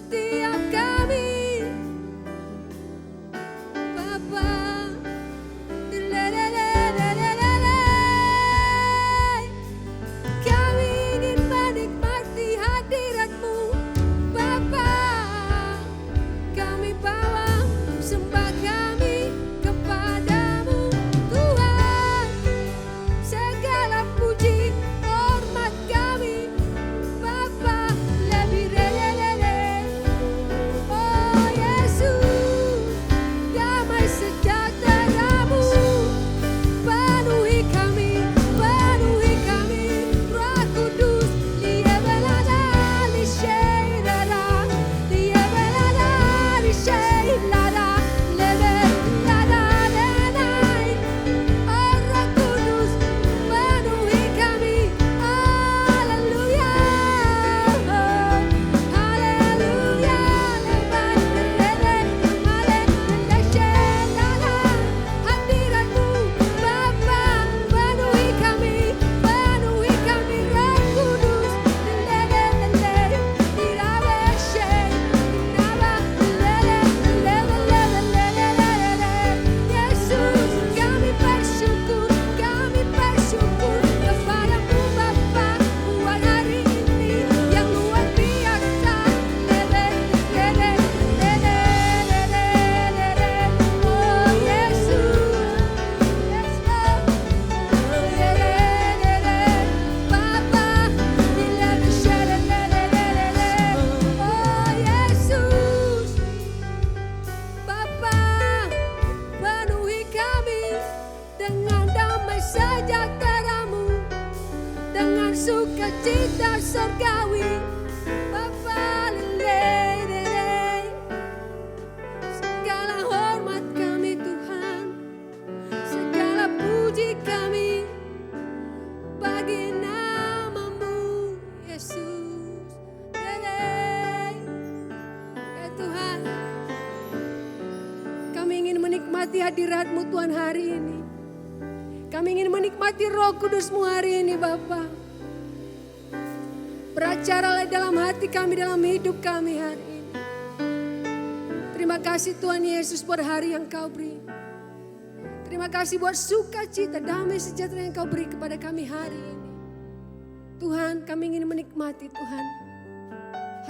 setiap kami. Bapa, kami ingin menikmati hadirat-Mu. Bapa, kami bawa sembah kami kepadamu Tuhan. Segala puji hormat kami Bapa lebih oh Yesus, damai sejahtera-Mu penuhi kami Roh Kudus, Dia belada di syedara, Dia belada di syedara, lebih belada denai. Oh Roh Kudus, penuhi kami. Haleluya, haleluya, lebat lele, haleluya syedara, hadirat-Mu Bapa penuhi kami Roh Kudus, lele lele, dirawe syedara, lele Yesus, kami bersyukur kepadamu Bapa buat hari ini yang luar biasa. Oh Yesus, yes Lord. Bapa, oh Yesus, Bapa, penuhi kami dengan damai sejahtera-Mu, dengan sukacita surgawi. Bapa, segala hormat kami Tuhan, segala puji kami bagi nama-Mu Yesus. Ya Tuhan, kami ingin menikmati hadirat-Mu Tuhan hari ini. Kami ingin menikmati Roh Kudus-Mu hari ini Bapa. Beracaralah dalam hati kami, dalam hidup kami hari ini. Terima kasih Tuhan Yesus buat hari yang Kau beri. Terima kasih buat sukacita, damai sejahtera yang Kau beri kepada kami hari ini. Tuhan, kami ingin menikmati Tuhan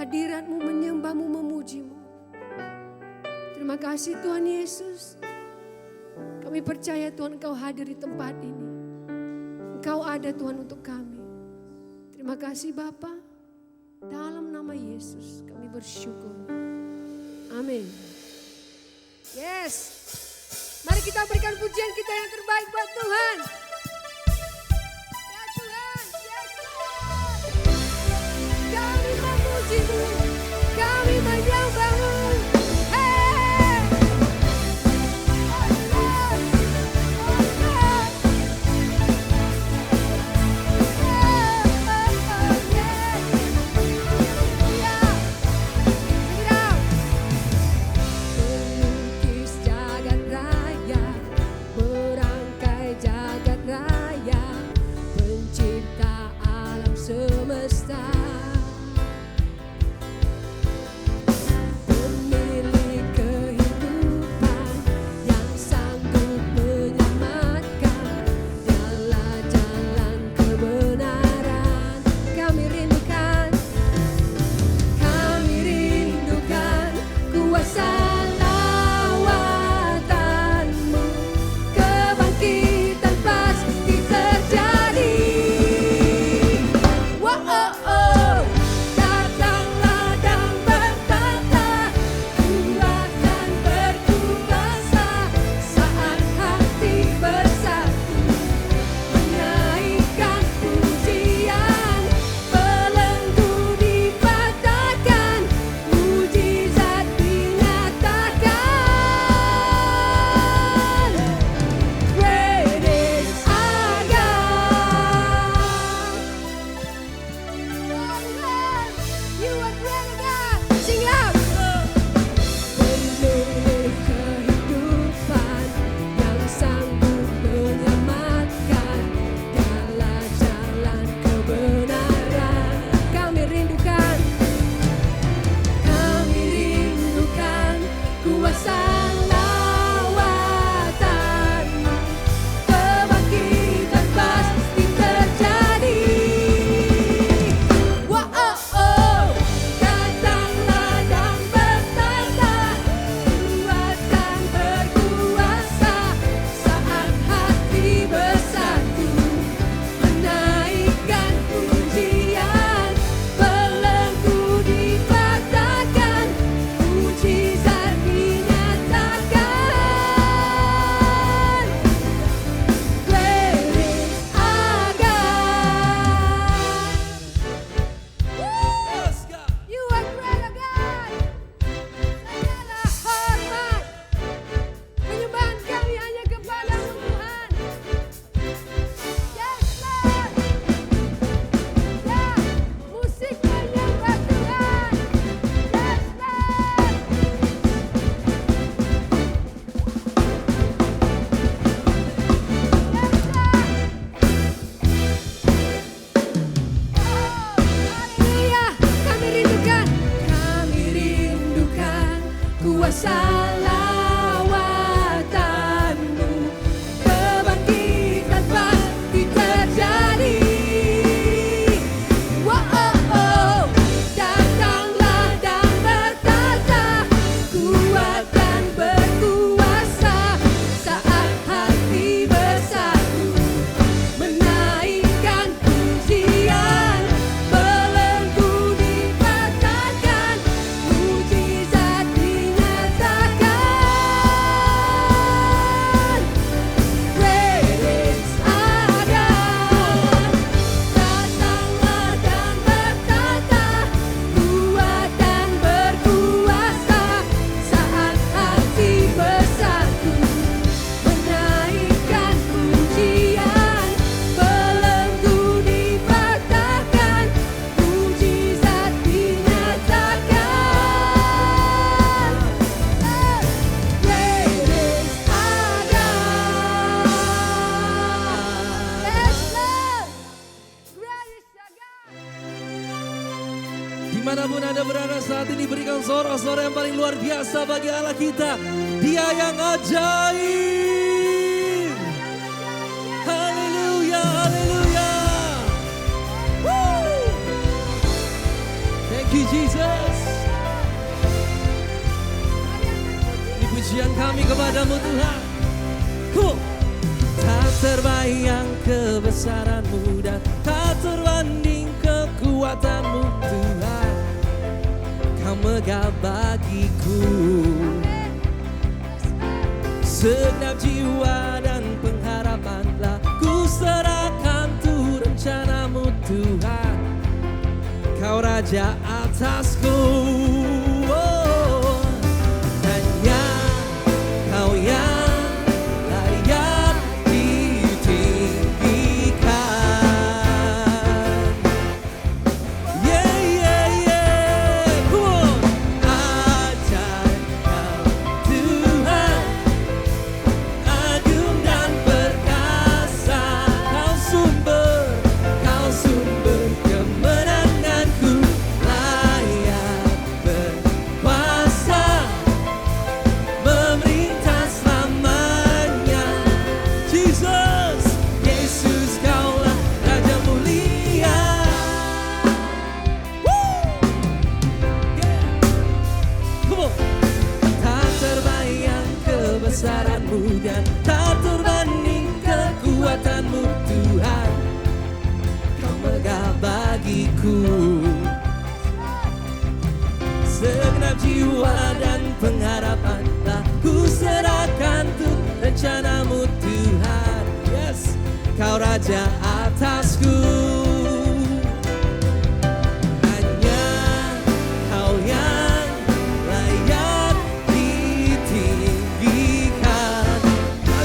hadirat-Mu, menyembah-Mu, memuji-Mu. Terima kasih Tuhan Yesus. Kami percaya Tuhan Engkau hadir di tempat ini. Engkau ada Tuhan untuk kami. Terima kasih Bapa. Dalam nama Yesus kami bersyukur. Amin. Yes. Mari kita berikan pujian kita yang terbaik buat Tuhan. Ya Tuhan, yes Lord. Kami memuji-Mu, kami menyembah-Mu. Jagat Dimanapun Anda berada saat ini, berikan sorak-sorai yang paling luar biasa bagi Allah kita. Dia yang ajaib. Haleluya, haleluya. Thank you Jesus. Ini pujian kami kepadamu Tuhan. Tak terbayang kebesaran-Mu dan tak terbanding kekuatan-Mu Tuhan. Kau megah bagiku. Segenap jiwa dan pengharapan telah ku serahkan tuh rencana-Mu Tuhan. Kau Raja atasku. Hanya Kau yang kebesaran-Mu dan tak terbanding kekuatan-Mu Tuhan. Kau megah bagiku. Segenap jiwa dan pengharapan telah ku serahkan tuh rencana-Mu Tuhan. Yes, Kau Raja atasku. Hanya Kau yang layak ditinggikan.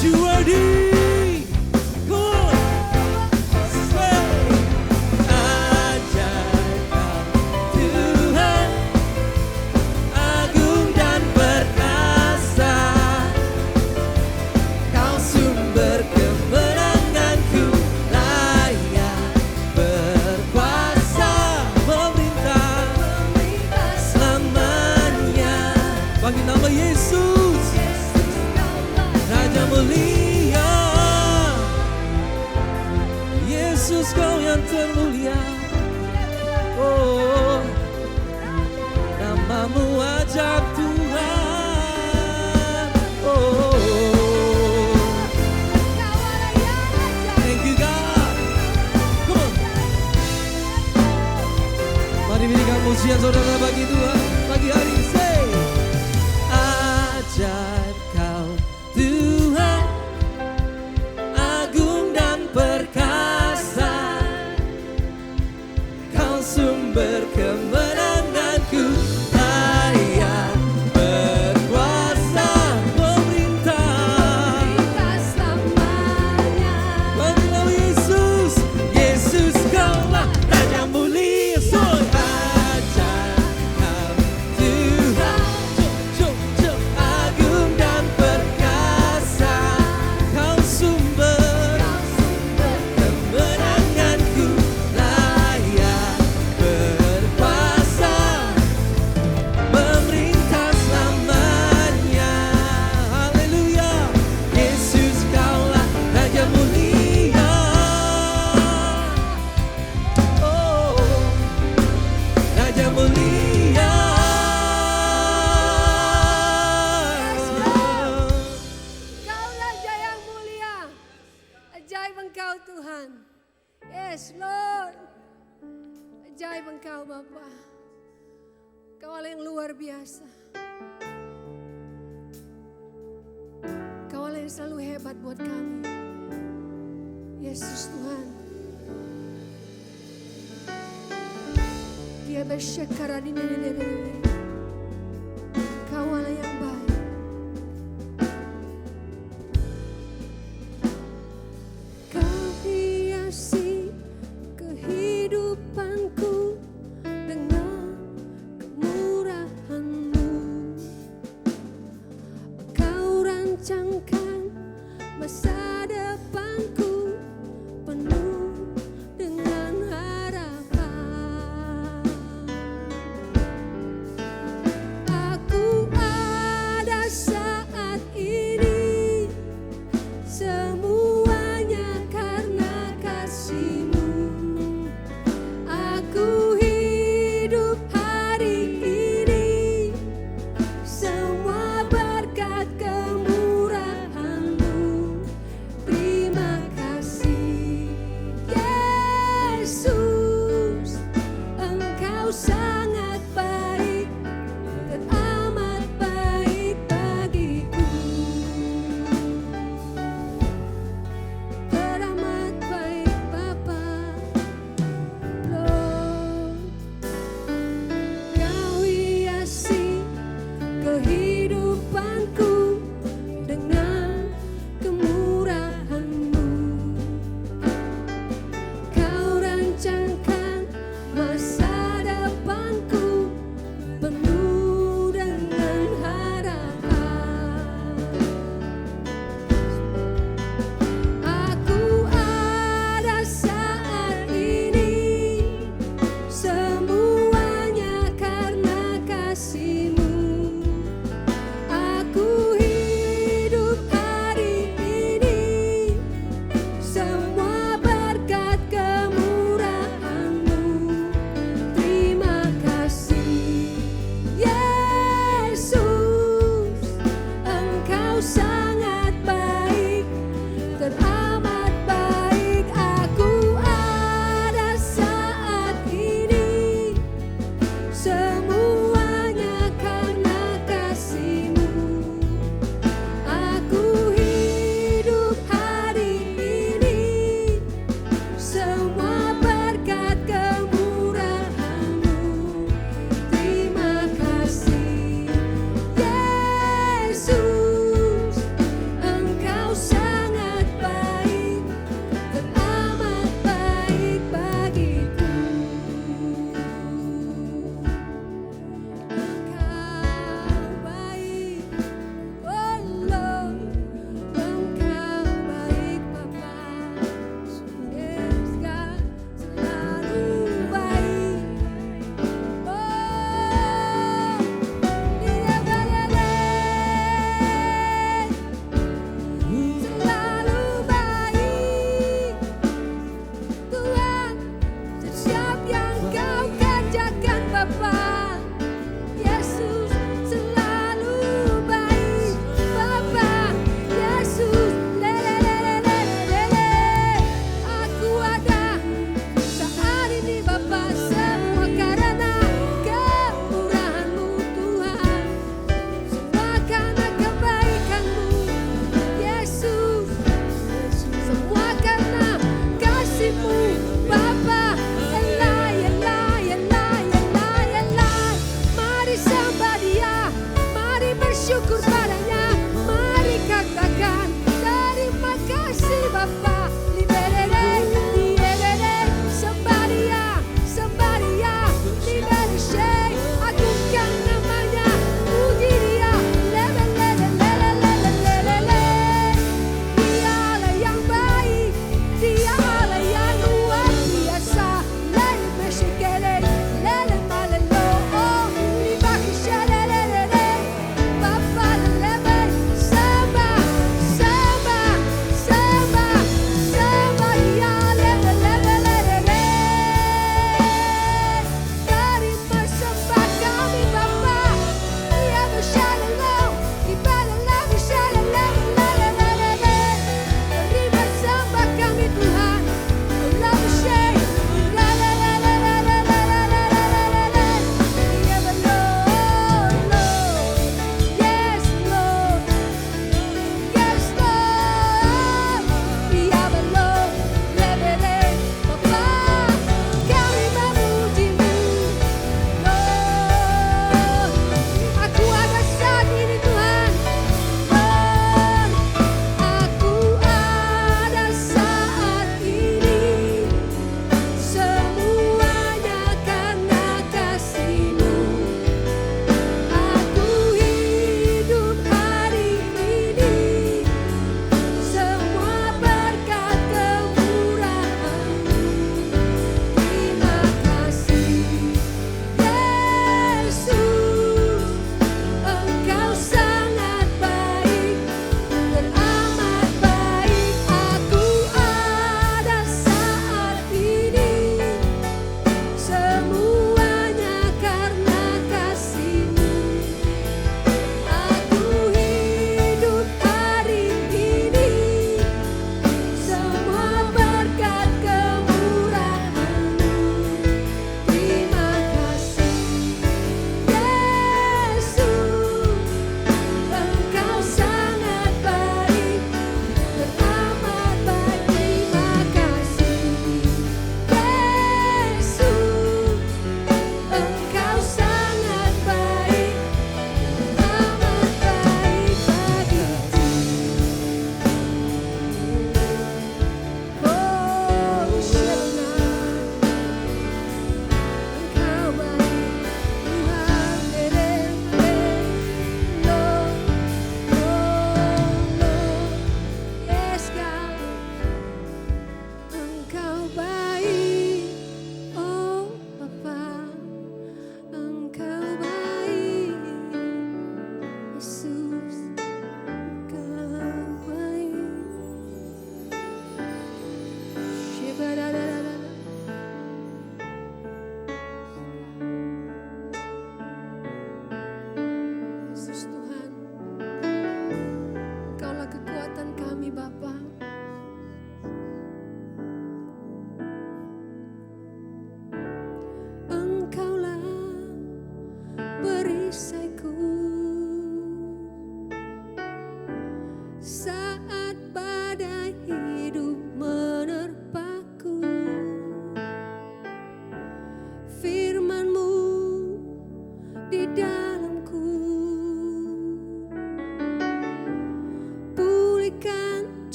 You worthy. Good. Say, ajaib Kau Tuhan, agung dan perkasa. Kau sumber kemenanganku, layak berkuasa, memerintah selamanya. Bagi nama Yesus, Raja mulia. Yesus Kau yang termulia. Oh, nama-Mu ajaib Tuhan. Oh, thank you God. Come on. Mari berikan pujian saudara bagi Tuhan pagi hari ini. Say, ajaib Kau Tuhan, agung dan perkasa. Kau sumber kemenanganku, layak berkuasa, memerintah selamanya. bagi nama Yesus. Yesus Kaulah Raja mulia. Soy ajaib Kau Tuhan, agung dan perkasa. Kau sumber kemenanganku, layak berkuasa, memerintah selamanya. Haleluya. Yesus Kaulah Raja mulia. Oh, Raja mulia. Kau Raja yang mulia. Ajaib Engkau Tuhan. Yes Lord. Ajaib Engkau Bapa. Kau Allah yang luar biasa. Kau Allah yang selalu hebat buat kami. Yesus Tuhan. Dia bersyukur di nene. Kau Allah yang baik. Kau hiasi kehidupanku dengan kemurahan-Mu. Kau rancangkan masa depanku penuh dengan harapan.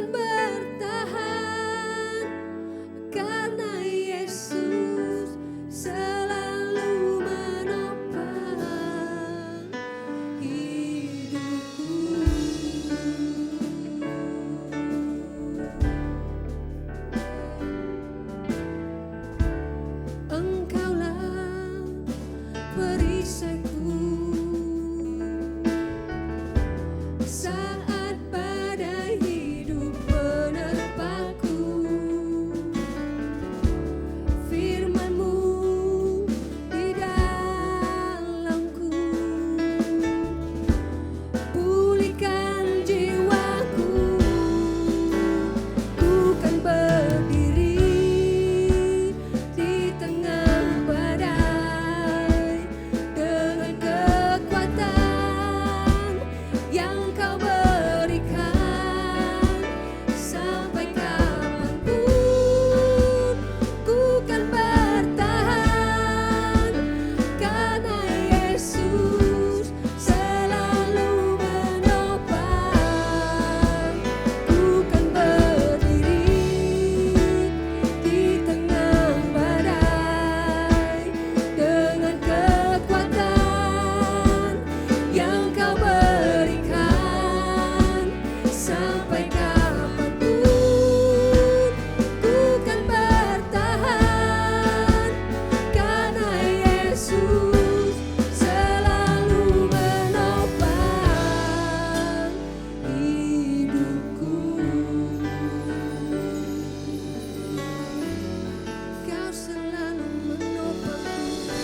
kan bertahan karena Yesus selalu menopang hidupku. Engkaulah perisaiku saat badai hidup menerpaku. Firman-Mu di dalamku, pulihkan jiwaku. Ku kan berdiri di tengah badai dengan kekuatan yang Kau berikan. Sampai kapanpun ku kan bertahan karena Yesus selalu menopang. Ku kan berdiri di tengah badai dengan kekuatan yang Kau berikan. Sampai kapanpun ku kan bertahan karena Yesus selalu menopang hidupku. Kau selalu menopangku,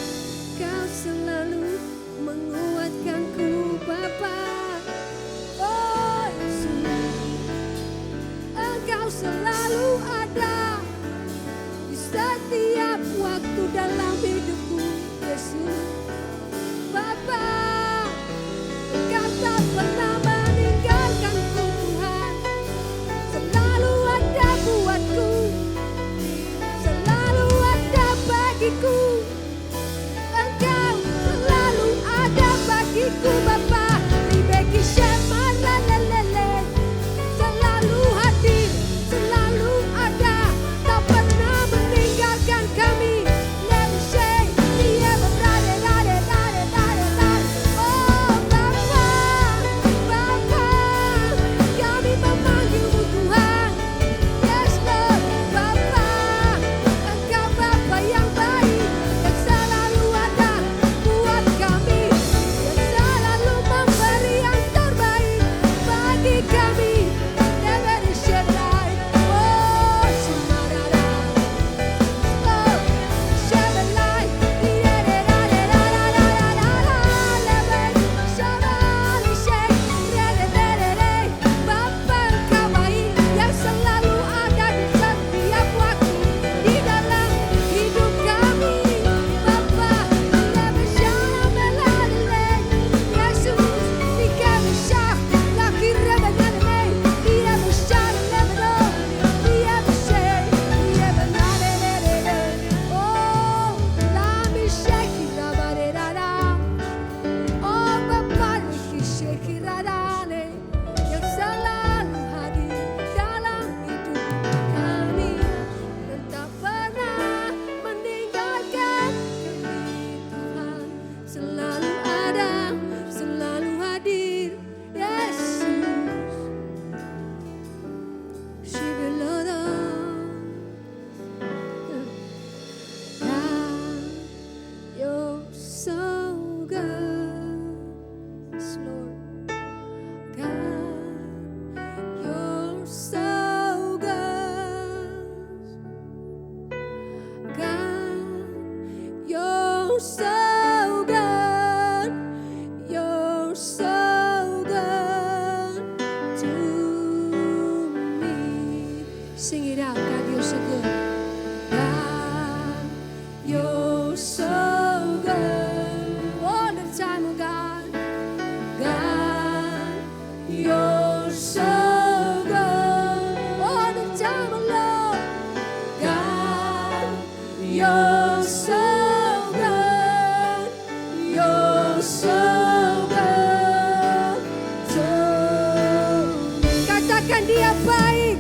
Kau selalu menguatkanku, Bapa. Oh Yesus, Engkau selalu ada di setiap waktu dalam hidupku, Yesus. Bapa, Engkau tak pernah meninggalkanku, Tuhan. Selalu ada buatku, selalu ada bagiku. Engkau selalu ada bagiku, Bapa. Dibagi syamara lelele, selalu hadir, selalu ada, tak pernah meninggalkan kami. Never say, never rade, rade, rade, rade, rade. Oh Bapa, Bapa, kami memanggilmu Tuhan. Yes Lord, Bapa, Engkau Bapa yang baik, yang selalu ada buat kami, yang selalu memberi yang terbaik bagi kami. Never share, oh Semarara, oh Shabalai, Bapa Engkau baik, yang selalu ada di setiap waktu di dalam hidup kami. Bapa, Yesus, di kami syah, lahir rebenane, dia besar lebeno, dia besar, dia benane, oh, lami shekira barerara, oh Bapa liki shekirane, yang selalu hadir dalam hidup kami dan tak pernah meninggalkan kami, Tuhan. Selalu ada, selalu hadir, Yesus. Shibilodo, God, you're so good, yes Lord. God, you're so good. God, you're so good. You're so good to me. Sing it out, God, you're so good. God, you're so good. All the time, oh God. God, you're so good. All the time, oh Lord. God, you're so good. You're so good to me. Katakan dia baik.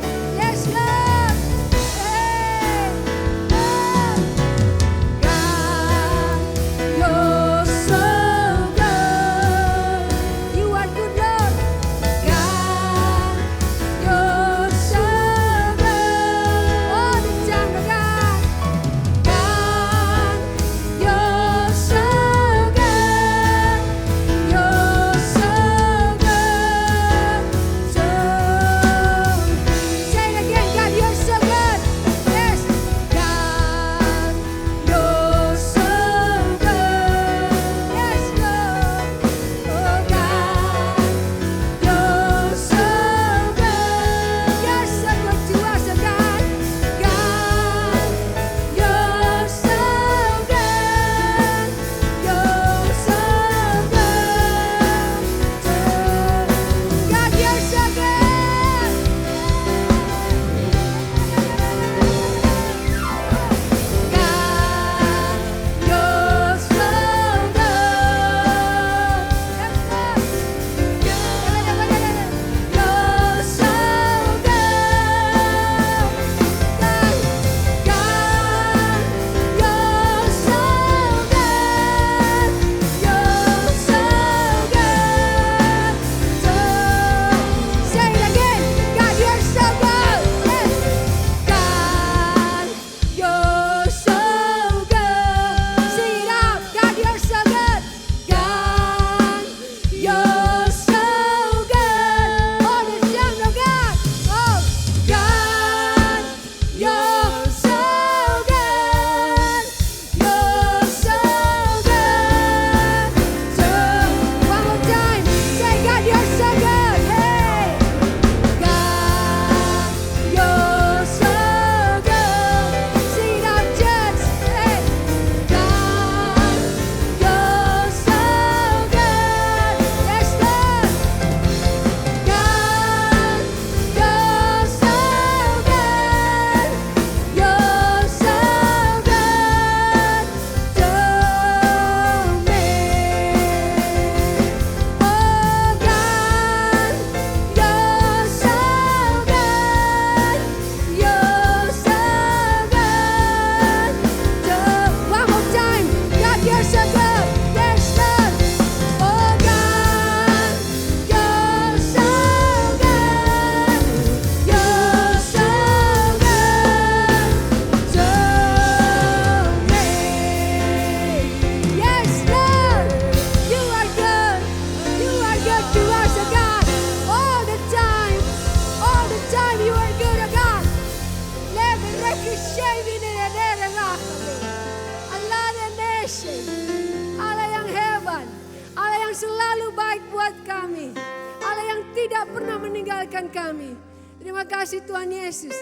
selalu baik buat kami. Allah yang tidak pernah meninggalkan kami. Terima kasih Tuhan Yesus.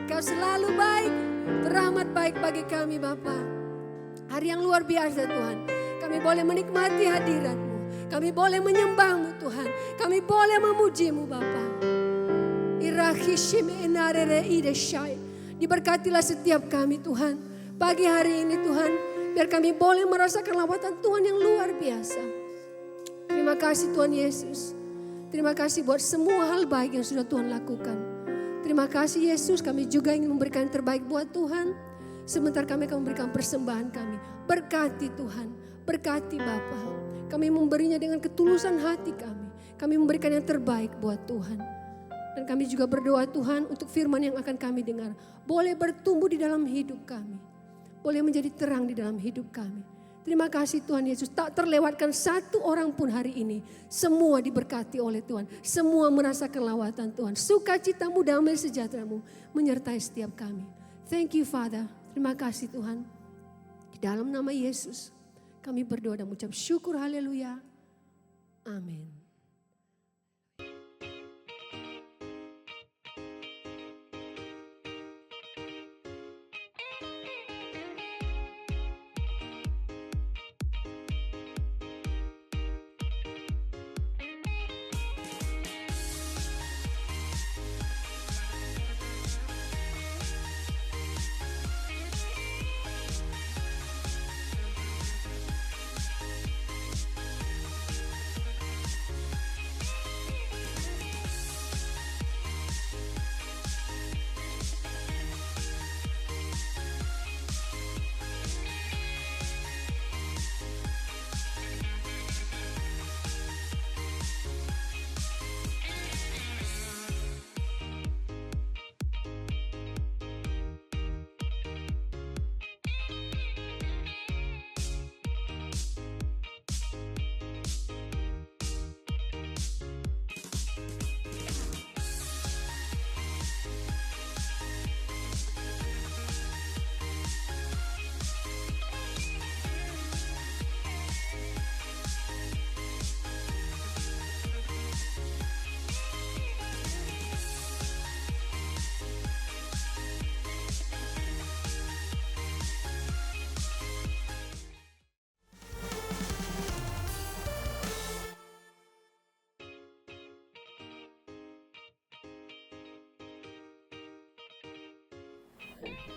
Kau selalu baik, berahmat baik bagi kami Bapa. Hari yang luar biasa Tuhan. Kami boleh menikmati hadirat-Mu. Kami boleh menyembah-Mu Tuhan. Kami boleh memuji-Mu Bapa. Diberkatilah setiap kami Tuhan. Pagi hari ini Tuhan, biar kami boleh merasakan lawatan Tuhan yang luar biasa. Terima kasih Tuhan Yesus. Terima kasih buat semua hal baik yang sudah Tuhan lakukan. Terima kasih Yesus, kami juga ingin memberikan yang terbaik buat Tuhan. Sebentar kami akan memberikan persembahan kami. Berkati Tuhan, berkati Bapa. Kami memberinya dengan ketulusan hati kami. Kami memberikan yang terbaik buat Tuhan. Dan kami juga berdoa Tuhan untuk firman yang akan kami dengar. Boleh bertumbuh di dalam hidup kami. Boleh menjadi terang di dalam hidup kami. Terima kasih Tuhan Yesus. Tak terlewatkan satu orang pun hari ini. Semua diberkati oleh Tuhan. Semua merasakan lawatan Tuhan. Sukacitamu, damai sejahtera-Mu menyertai setiap kami. Thank you Father. Terima kasih Tuhan. Di dalam nama Yesus kami berdoa dan mengucap syukur. Haleluya. Amin.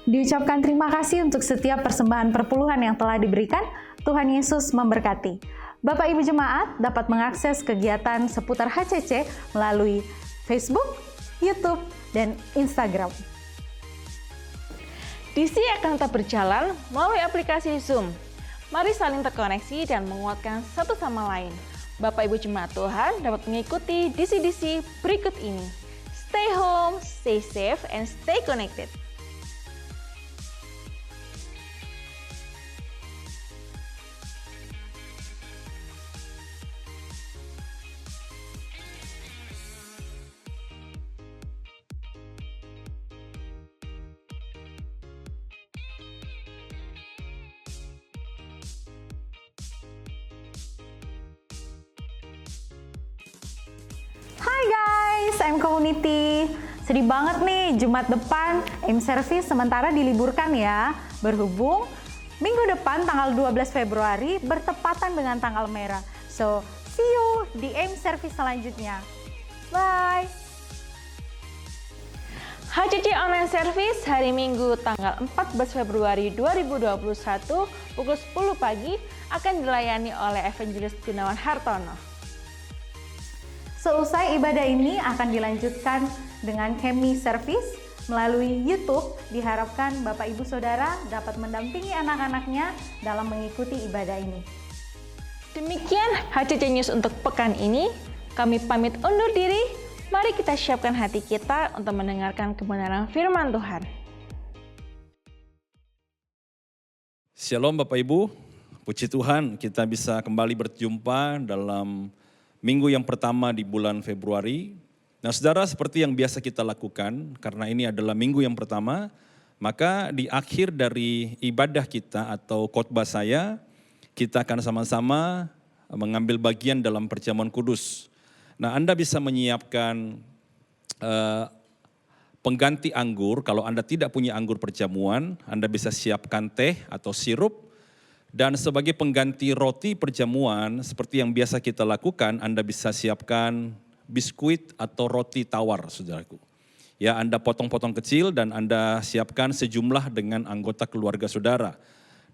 Diucapkan terima kasih untuk setiap persembahan perpuluhan yang telah diberikan. Tuhan Yesus memberkati. Bapak Ibu Jemaat dapat mengakses kegiatan seputar HCC melalui Facebook, YouTube, dan Instagram. DC akan tetap berjalan melalui aplikasi Zoom. Mari saling terkoneksi dan menguatkan satu sama lain. Bapak Ibu Jemaat Tuhan dapat mengikuti DC-DC berikut ini. Stay home, stay safe, and stay connected. Hai guys, M Community. Sedih banget nih, Jumat depan M Service sementara diliburkan ya. Berhubung minggu depan tanggal 12 Februari bertepatan dengan tanggal merah. So, see you di M Service selanjutnya. Bye. HCC Online Service hari Minggu tanggal 14 Februari 2021 pukul 10 pagi akan dilayani oleh Evangelis Gunawan Hartono. Seusai ibadah ini akan dilanjutkan dengan Kemi Service melalui YouTube. Diharapkan Bapak Ibu Saudara dapat mendampingi anak-anaknya dalam mengikuti ibadah ini. Demikian HCC News untuk pekan ini. Kami pamit undur diri. Mari kita siapkan hati kita untuk mendengarkan kebenaran firman Tuhan. Shalom Bapak Ibu, puji Tuhan kita bisa kembali berjumpa dalam minggu yang pertama di bulan Februari. Nah saudara, seperti yang biasa kita lakukan, karena ini adalah minggu yang pertama, maka di akhir dari ibadah kita atau khotbah saya, kita akan sama-sama mengambil bagian dalam perjamuan kudus. Nah, Anda bisa menyiapkan pengganti anggur. Kalau Anda tidak punya anggur perjamuan, Anda bisa siapkan teh atau sirup. Dan sebagai pengganti roti perjamuan, seperti yang biasa kita lakukan, Anda bisa siapkan biskuit atau roti tawar, saudaraku. Ya, Anda potong-potong kecil dan Anda siapkan sejumlah dengan anggota keluarga saudara.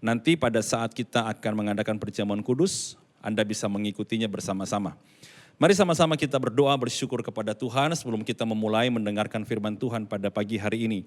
Nanti pada saat kita akan mengadakan perjamuan kudus, Anda bisa mengikutinya bersama-sama. Mari sama-sama kita berdoa bersyukur kepada Tuhan sebelum kita memulai mendengarkan firman Tuhan pada pagi hari ini.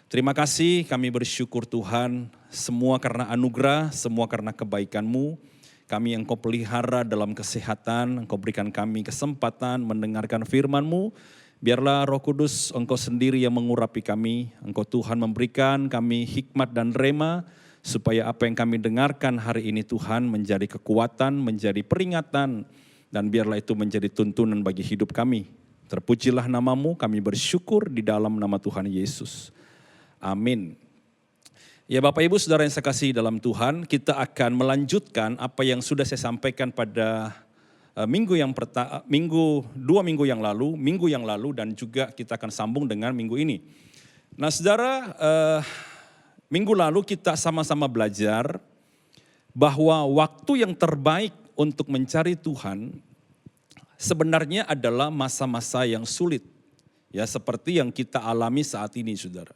Terima kasih, kami bersyukur Tuhan, semua karena anugerah, semua karena kebaikan-Mu. Kami yang Kau pelihara dalam kesehatan, Engkau berikan kami kesempatan mendengarkan firman-Mu. Biarlah Roh Kudus Engkau sendiri yang mengurapi kami. Engkau Tuhan memberikan kami hikmat dan rema, supaya apa yang kami dengarkan hari ini Tuhan menjadi kekuatan, menjadi peringatan, dan biarlah itu menjadi tuntunan bagi hidup kami. Terpujilah nama-Mu, kami bersyukur di dalam nama Tuhan Yesus. Amin. Ya Bapak Ibu Saudara yang saya kasih dalam Tuhan, kita akan melanjutkan apa yang sudah saya sampaikan pada dua minggu yang lalu dan juga kita akan sambung dengan minggu ini. Nah Saudara, minggu lalu kita sama-sama belajar bahwa waktu yang terbaik untuk mencari Tuhan sebenarnya adalah masa-masa yang sulit. Ya seperti yang kita alami saat ini Saudara.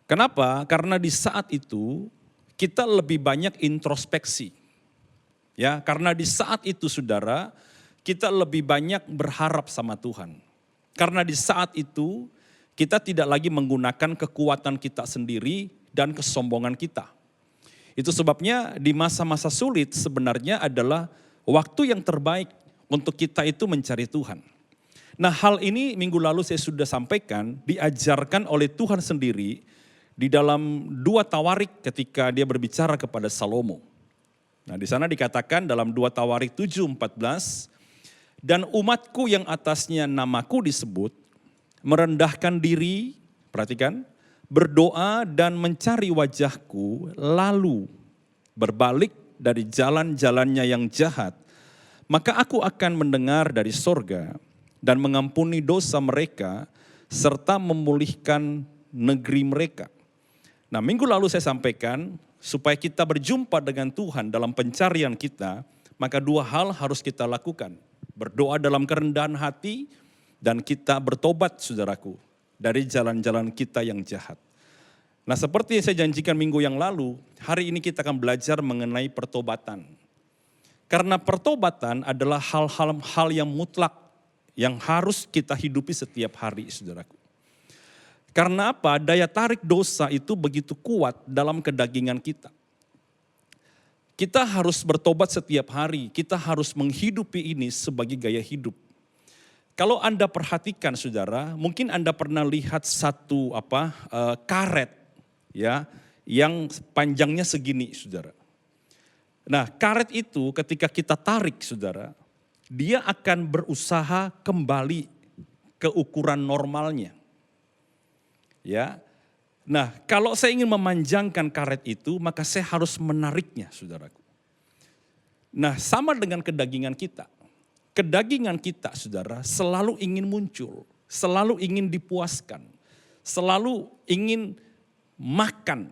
Kenapa? Karena di saat itu kita lebih banyak introspeksi. Ya, karena di saat itu Saudara, kita lebih banyak berharap sama Tuhan. Karena di saat itu kita tidak lagi menggunakan kekuatan kita sendiri dan kesombongan kita. Itu sebabnya di masa-masa sulit sebenarnya adalah waktu yang terbaik untuk kita itu mencari Tuhan. Nah, hal ini minggu lalu saya sudah sampaikan, diajarkan oleh Tuhan sendiri di dalam 2 Tawarik ketika dia berbicara kepada Salomo. Nah di sana dikatakan dalam 2 Tawarik 7:14, dan umatku yang atasnya namaku disebut, merendahkan diri, perhatikan, berdoa dan mencari wajahku, lalu berbalik dari jalan-jalannya yang jahat, maka aku akan mendengar dari sorga dan mengampuni dosa mereka, serta memulihkan negeri mereka. Nah minggu lalu saya sampaikan, supaya kita berjumpa dengan Tuhan dalam pencarian kita, maka 2 hal harus kita lakukan. Berdoa dalam kerendahan hati, dan kita bertobat saudaraku, dari jalan-jalan kita yang jahat. Nah seperti yang saya janjikan minggu yang lalu, hari ini kita akan belajar mengenai pertobatan. Karena pertobatan adalah hal-hal yang mutlak, yang harus kita hidupi setiap hari saudaraku. Karena apa? Daya tarik dosa itu begitu kuat dalam kedagingan kita. Kita harus bertobat setiap hari, kita harus menghidupi ini sebagai gaya hidup. Kalau Anda perhatikan saudara, mungkin Anda pernah lihat satu karet ya, yang panjangnya segini saudara. Nah karet itu ketika kita tarik saudara, dia akan berusaha kembali ke ukuran normalnya. Ya, nah kalau saya ingin memanjangkan karet itu, maka saya harus menariknya, saudaraku. Nah, sama dengan kedagingan kita. Kedagingan kita, saudara, selalu ingin muncul, selalu ingin dipuaskan, selalu ingin makan,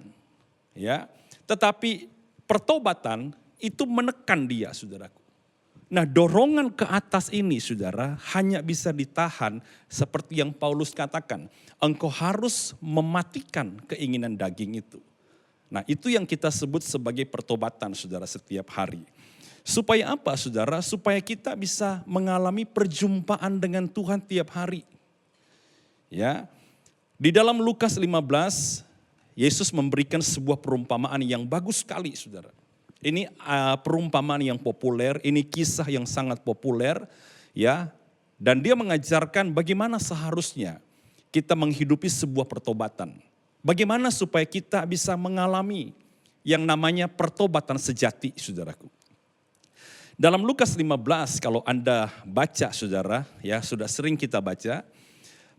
ya. Tetapi pertobatan itu menekan dia, saudaraku. Nah, dorongan ke atas ini, saudara, hanya bisa ditahan seperti yang Paulus katakan. Engkau harus mematikan keinginan daging itu. Nah, itu yang kita sebut sebagai pertobatan, saudara, setiap hari. Supaya apa, saudara? Supaya kita bisa mengalami perjumpaan dengan Tuhan tiap hari. Ya, di dalam Lukas 15, Yesus memberikan sebuah perumpamaan yang bagus sekali, saudara. Ini perumpamaan yang populer, ini kisah yang sangat populer, ya. Dan dia mengajarkan bagaimana seharusnya kita menghidupi sebuah pertobatan. Bagaimana supaya kita bisa mengalami yang namanya pertobatan sejati, saudaraku. Dalam Lukas 15, kalau Anda baca, saudara, ya sudah sering kita baca,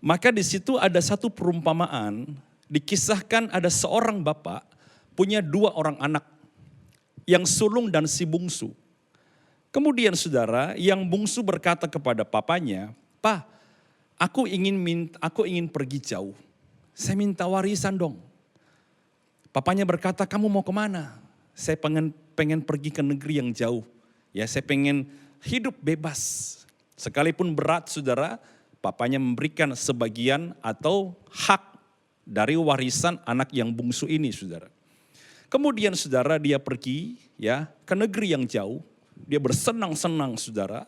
maka di situ ada satu perumpamaan, dikisahkan ada seorang bapak punya 2 orang anak, yang sulung dan si bungsu. Kemudian saudara, yang bungsu berkata kepada papanya, "Pa, aku ingin pergi jauh. Saya minta warisan dong." Papanya berkata, "Kamu mau kemana?" "Saya pengen pergi ke negeri yang jauh. Ya, saya pengen hidup bebas." Sekalipun berat saudara, papanya memberikan sebagian atau hak dari warisan anak yang bungsu ini saudara. Kemudian saudara dia pergi ya ke negeri yang jauh. Dia bersenang-senang saudara.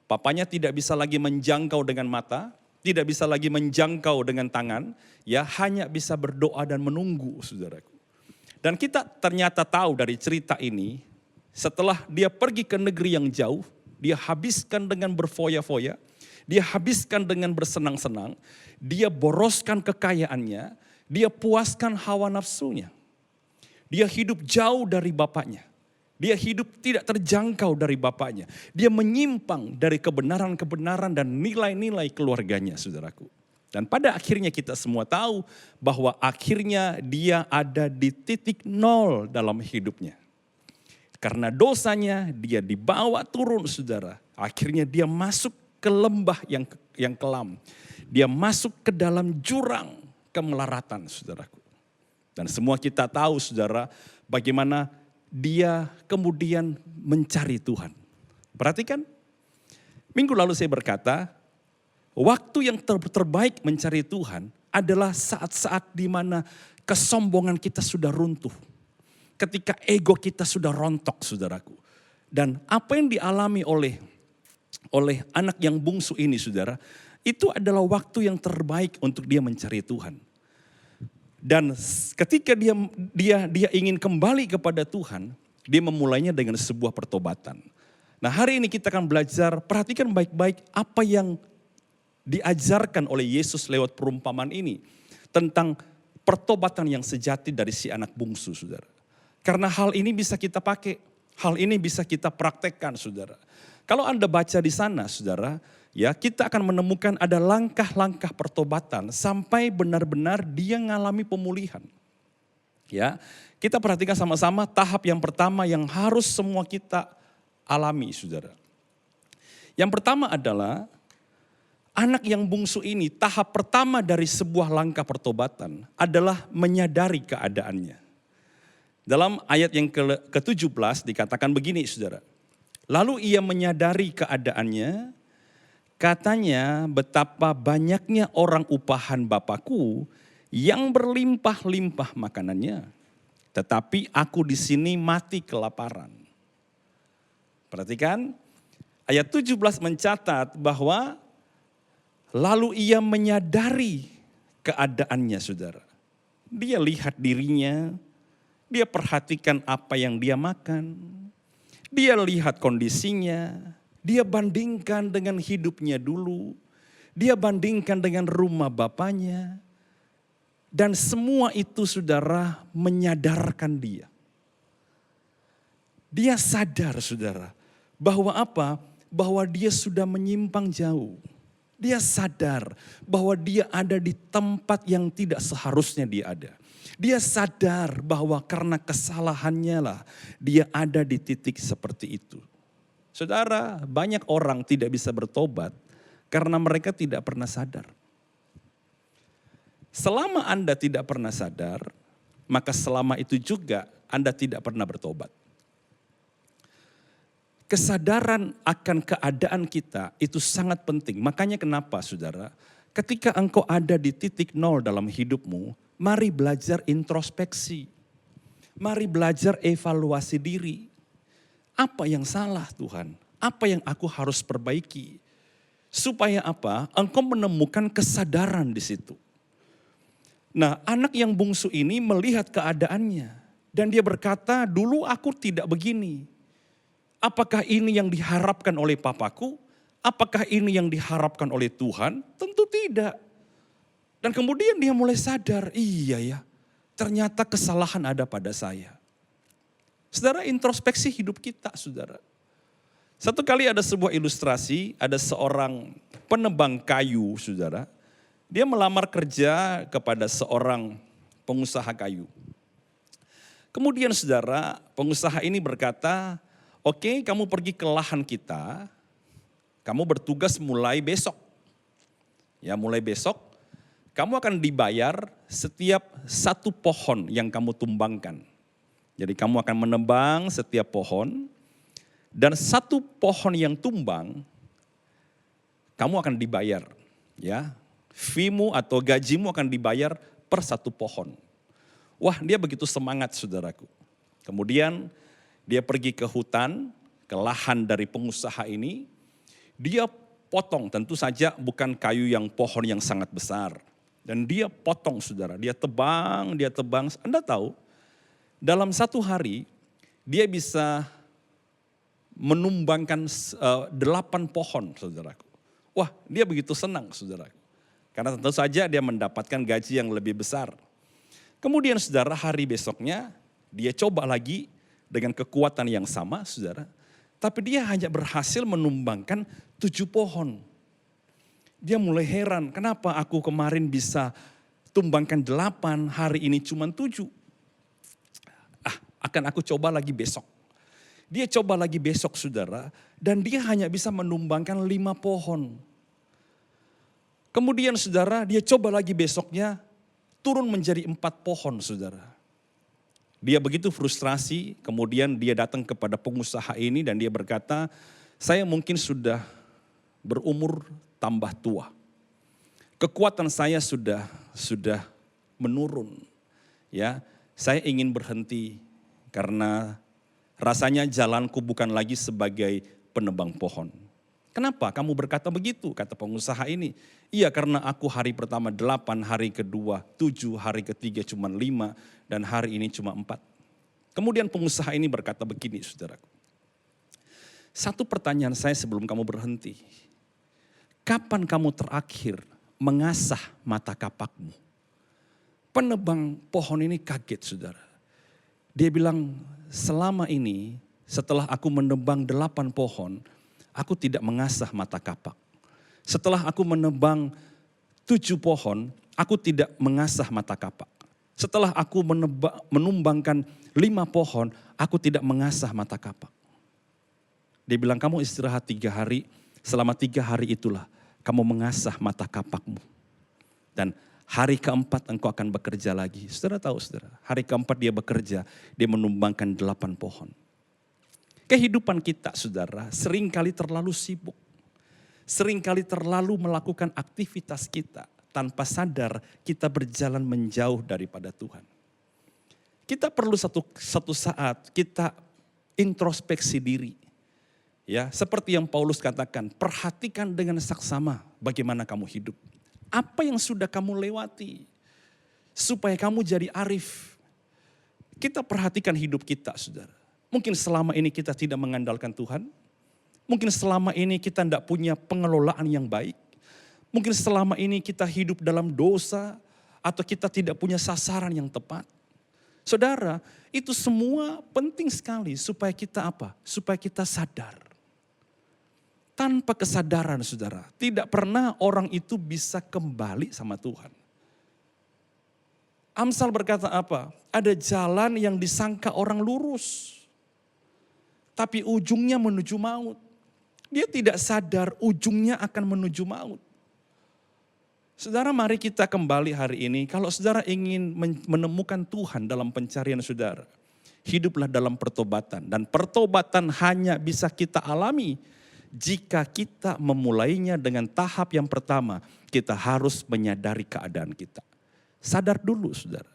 Papanya tidak bisa lagi menjangkau dengan mata, tidak bisa lagi menjangkau dengan tangan, ya hanya bisa berdoa dan menunggu saudaraku. Dan kita ternyata tahu dari cerita ini, setelah dia pergi ke negeri yang jauh, dia habiskan dengan berfoya-foya, dia habiskan dengan bersenang-senang, dia boroskan kekayaannya, dia puaskan hawa nafsunya. Dia hidup jauh dari bapaknya. Dia hidup tidak terjangkau dari bapaknya. Dia menyimpang dari kebenaran-kebenaran dan nilai-nilai keluarganya, saudaraku. Dan pada akhirnya kita semua tahu bahwa akhirnya dia ada di titik nol dalam hidupnya. Karena dosanya dia dibawa turun, saudara. Akhirnya dia masuk ke lembah yang kelam. Dia masuk ke dalam jurang kemelaratan, saudaraku. Dan semua kita tahu, saudara, bagaimana dia kemudian mencari Tuhan. Perhatikan, minggu lalu saya berkata, waktu yang terbaik mencari Tuhan adalah saat-saat di mana kesombongan kita sudah runtuh. Ketika ego kita sudah rontok, saudaraku. Dan apa yang dialami oleh anak yang bungsu ini, saudara, itu adalah waktu yang terbaik untuk dia mencari Tuhan. Dan ketika dia ingin kembali kepada Tuhan, dia memulainya dengan sebuah pertobatan. Nah, hari ini kita akan belajar, perhatikan baik-baik apa yang diajarkan oleh Yesus lewat perumpamaan ini. Tentang pertobatan yang sejati dari si anak bungsu, saudara. Karena hal ini bisa kita pakai, hal ini bisa kita praktekkan, saudara. Kalau Anda baca di sana, saudara, ya kita akan menemukan ada langkah-langkah pertobatan sampai benar-benar dia mengalami pemulihan. Ya, kita perhatikan sama-sama tahap yang pertama yang harus semua kita alami, saudara. Yang pertama adalah anak yang bungsu ini, tahap pertama dari sebuah langkah pertobatan adalah menyadari keadaannya. Dalam ayat yang ke-17 dikatakan begini, saudara. Lalu ia menyadari keadaannya, katanya, betapa banyaknya orang upahan Bapakku yang berlimpah-limpah makanannya, tetapi aku di sini mati kelaparan. Perhatikan, ayat 17 mencatat bahwa lalu ia menyadari keadaannya, saudara. Dia lihat dirinya, dia perhatikan apa yang dia makan, dia lihat kondisinya, dia bandingkan dengan hidupnya dulu, dia bandingkan dengan rumah bapaknya, dan semua itu, saudara, menyadarkan dia. Dia sadar, saudara, bahwa apa? Bahwa dia sudah menyimpang jauh. Dia sadar bahwa dia ada di tempat yang tidak seharusnya dia ada. Dia sadar bahwa karena kesalahannya lah dia ada di titik seperti itu. Saudara, banyak orang tidak bisa bertobat karena mereka tidak pernah sadar. Selama Anda tidak pernah sadar, maka selama itu juga Anda tidak pernah bertobat. Kesadaran akan keadaan kita itu sangat penting. Makanya kenapa, saudara, ketika engkau ada di titik nol dalam hidupmu, mari belajar introspeksi. Mari belajar evaluasi diri. Apa yang salah, Tuhan? Apa yang aku harus perbaiki? Supaya apa? Engkau menemukan kesadaran di situ. Nah, anak yang bungsu ini melihat keadaannya. Dan dia berkata, dulu aku tidak begini. Apakah ini yang diharapkan oleh papaku? Apakah ini yang diharapkan oleh Tuhan? Tentu tidak. Dan kemudian dia mulai sadar, iya ya, ternyata kesalahan ada pada saya. Saudara, introspeksi hidup kita, saudara. Satu kali ada sebuah ilustrasi, ada seorang penebang kayu, saudara. Dia melamar kerja kepada seorang pengusaha kayu. Kemudian, saudara, pengusaha ini berkata, Oke, kamu pergi ke lahan kita, kamu bertugas mulai besok. Ya, mulai besok kamu akan dibayar setiap satu pohon yang kamu tumbangkan. Jadi kamu akan menebang setiap pohon, dan satu pohon yang tumbang, kamu akan dibayar. Ya, fee-mu atau gajimu akan dibayar per satu pohon. Wah, dia begitu semangat saudaraku. Kemudian dia pergi ke hutan, ke lahan dari pengusaha ini. Dia potong, tentu saja bukan kayu yang pohon yang sangat besar. Dan dia potong saudara, dia tebang. Anda tahu, dalam satu hari dia bisa menumbangkan 8 pohon saudaraku. Wah, dia begitu senang saudaraku. Karena tentu saja dia mendapatkan gaji yang lebih besar. Kemudian saudara, hari besoknya dia coba lagi dengan kekuatan yang sama saudara. Tapi dia hanya berhasil menumbangkan 7 pohon. Dia mulai heran, kenapa aku kemarin bisa tumbangkan 8, hari ini cuma 7. Akan aku coba lagi besok. Dia coba lagi besok saudara, dan dia hanya bisa menumbangkan 5 pohon. Kemudian saudara, dia coba lagi besoknya, turun menjadi 4 pohon saudara. Dia begitu frustrasi, kemudian dia datang kepada pengusaha ini dan dia berkata, saya mungkin sudah berumur tambah tua. Kekuatan saya sudah menurun. Ya, saya ingin berhenti karena rasanya jalanku bukan lagi sebagai penebang pohon. Kenapa kamu berkata begitu? Kata pengusaha ini. Iya, karena aku hari pertama 8, hari kedua 7, hari ketiga cuma 5, dan hari ini cuma 4. Kemudian pengusaha ini berkata begini saudaraku. Satu pertanyaan saya sebelum kamu berhenti. Kapan kamu terakhir mengasah mata kapakmu? Penebang pohon ini kaget saudara. Dia bilang, selama ini setelah aku menebang 8 pohon, aku tidak mengasah mata kapak. Setelah aku menebang 7 pohon, aku tidak mengasah mata kapak. Setelah aku menumbangkan 5 pohon, aku tidak mengasah mata kapak. Dia bilang, kamu istirahat 3 hari, selama 3 hari itulah kamu mengasah mata kapakmu. Dan hari keempat engkau akan bekerja lagi. Saudara tahu saudara, hari keempat dia bekerja, dia menumbangkan 8 pohon. Kehidupan kita saudara seringkali terlalu sibuk. Seringkali terlalu melakukan aktivitas kita. Tanpa sadar kita berjalan menjauh daripada Tuhan. Kita perlu satu saat kita introspeksi diri. Ya, seperti yang Paulus katakan, perhatikan dengan saksama bagaimana kamu hidup. Apa yang sudah kamu lewati supaya kamu jadi arif. Kita perhatikan hidup kita saudara. Mungkin selama ini kita tidak mengandalkan Tuhan. Mungkin selama ini kita tidak punya pengelolaan yang baik. Mungkin selama ini kita hidup dalam dosa. Atau kita tidak punya sasaran yang tepat. Saudara, itu semua penting sekali supaya kita apa? Supaya kita sadar. Tanpa kesadaran saudara, tidak pernah orang itu bisa kembali sama Tuhan. Amsal berkata apa? Ada jalan yang disangka orang lurus. Tapi ujungnya menuju maut. Dia tidak sadar ujungnya akan menuju maut. Saudara, mari kita kembali hari ini. Kalau saudara ingin menemukan Tuhan dalam pencarian saudara, hiduplah dalam pertobatan. Dan pertobatan hanya bisa kita alami jika kita memulainya dengan tahap yang pertama. Kita harus menyadari keadaan kita. Sadar dulu saudara.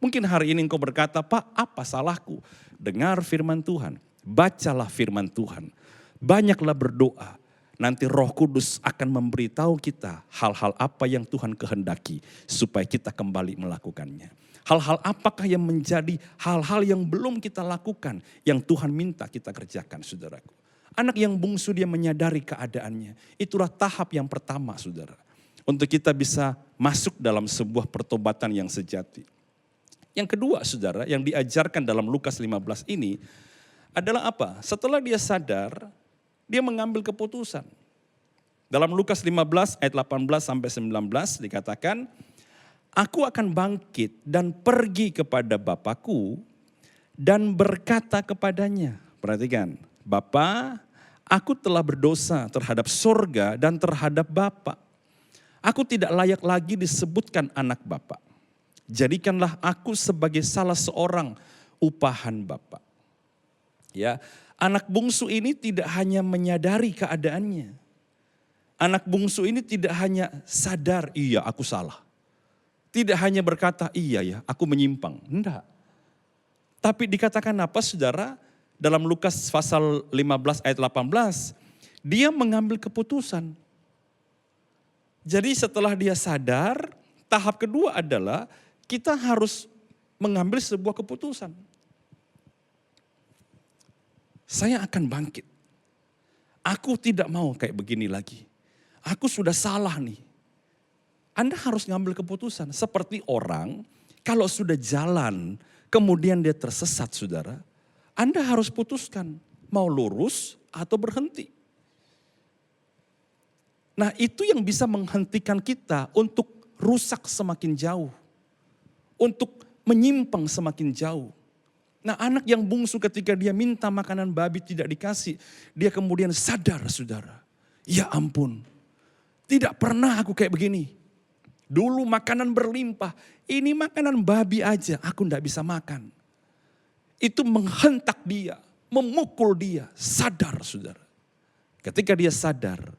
Mungkin hari ini engkau berkata, Pak, apa salahku? Dengar firman Tuhan, bacalah firman Tuhan. Banyaklah berdoa, nanti Roh Kudus akan memberitahu kita hal-hal apa yang Tuhan kehendaki supaya kita kembali melakukannya. Hal-hal apakah yang menjadi hal-hal yang belum kita lakukan yang Tuhan minta kita kerjakan saudaraku. Anak yang bungsu dia menyadari keadaannya. Itulah tahap yang pertama saudara. Untuk kita bisa masuk dalam sebuah pertobatan yang sejati. Yang kedua saudara yang diajarkan dalam Lukas 15 ini adalah apa? Setelah dia sadar, dia mengambil keputusan. Dalam Lukas 15 ayat 18 sampai 19 dikatakan, aku akan bangkit dan pergi kepada Bapakku dan berkata kepadanya. Perhatikan, Bapa, aku telah berdosa terhadap sorga dan terhadap Bapa. Aku tidak layak lagi disebutkan anak Bapa. Jadikanlah aku sebagai salah seorang upahan Bapa. Ya, anak bungsu ini tidak hanya menyadari keadaannya. Anak bungsu ini tidak hanya sadar, iya aku salah. Tidak hanya berkata, iya ya aku menyimpang. Enggak. Tapi dikatakan apa saudara? Dalam Lukas pasal 15 ayat 18, dia mengambil keputusan. Jadi setelah dia sadar, tahap kedua adalah kita harus mengambil sebuah keputusan. Saya akan bangkit. Aku tidak mau kayak begini lagi. Aku sudah salah nih. Anda harus ngambil keputusan. Seperti orang kalau sudah jalan kemudian dia tersesat saudara. Anda harus putuskan mau lurus atau berhenti. Nah itu yang bisa menghentikan kita untuk rusak semakin jauh. Untuk menyimpang semakin jauh. Nah anak yang bungsu ketika dia minta makanan babi tidak dikasih. Dia kemudian sadar saudara. Ya ampun. Tidak pernah aku kayak begini. Dulu makanan berlimpah. Ini makanan babi aja aku tidak bisa makan. Itu menghentak dia. Memukul dia. Sadar saudara. Ketika dia sadar.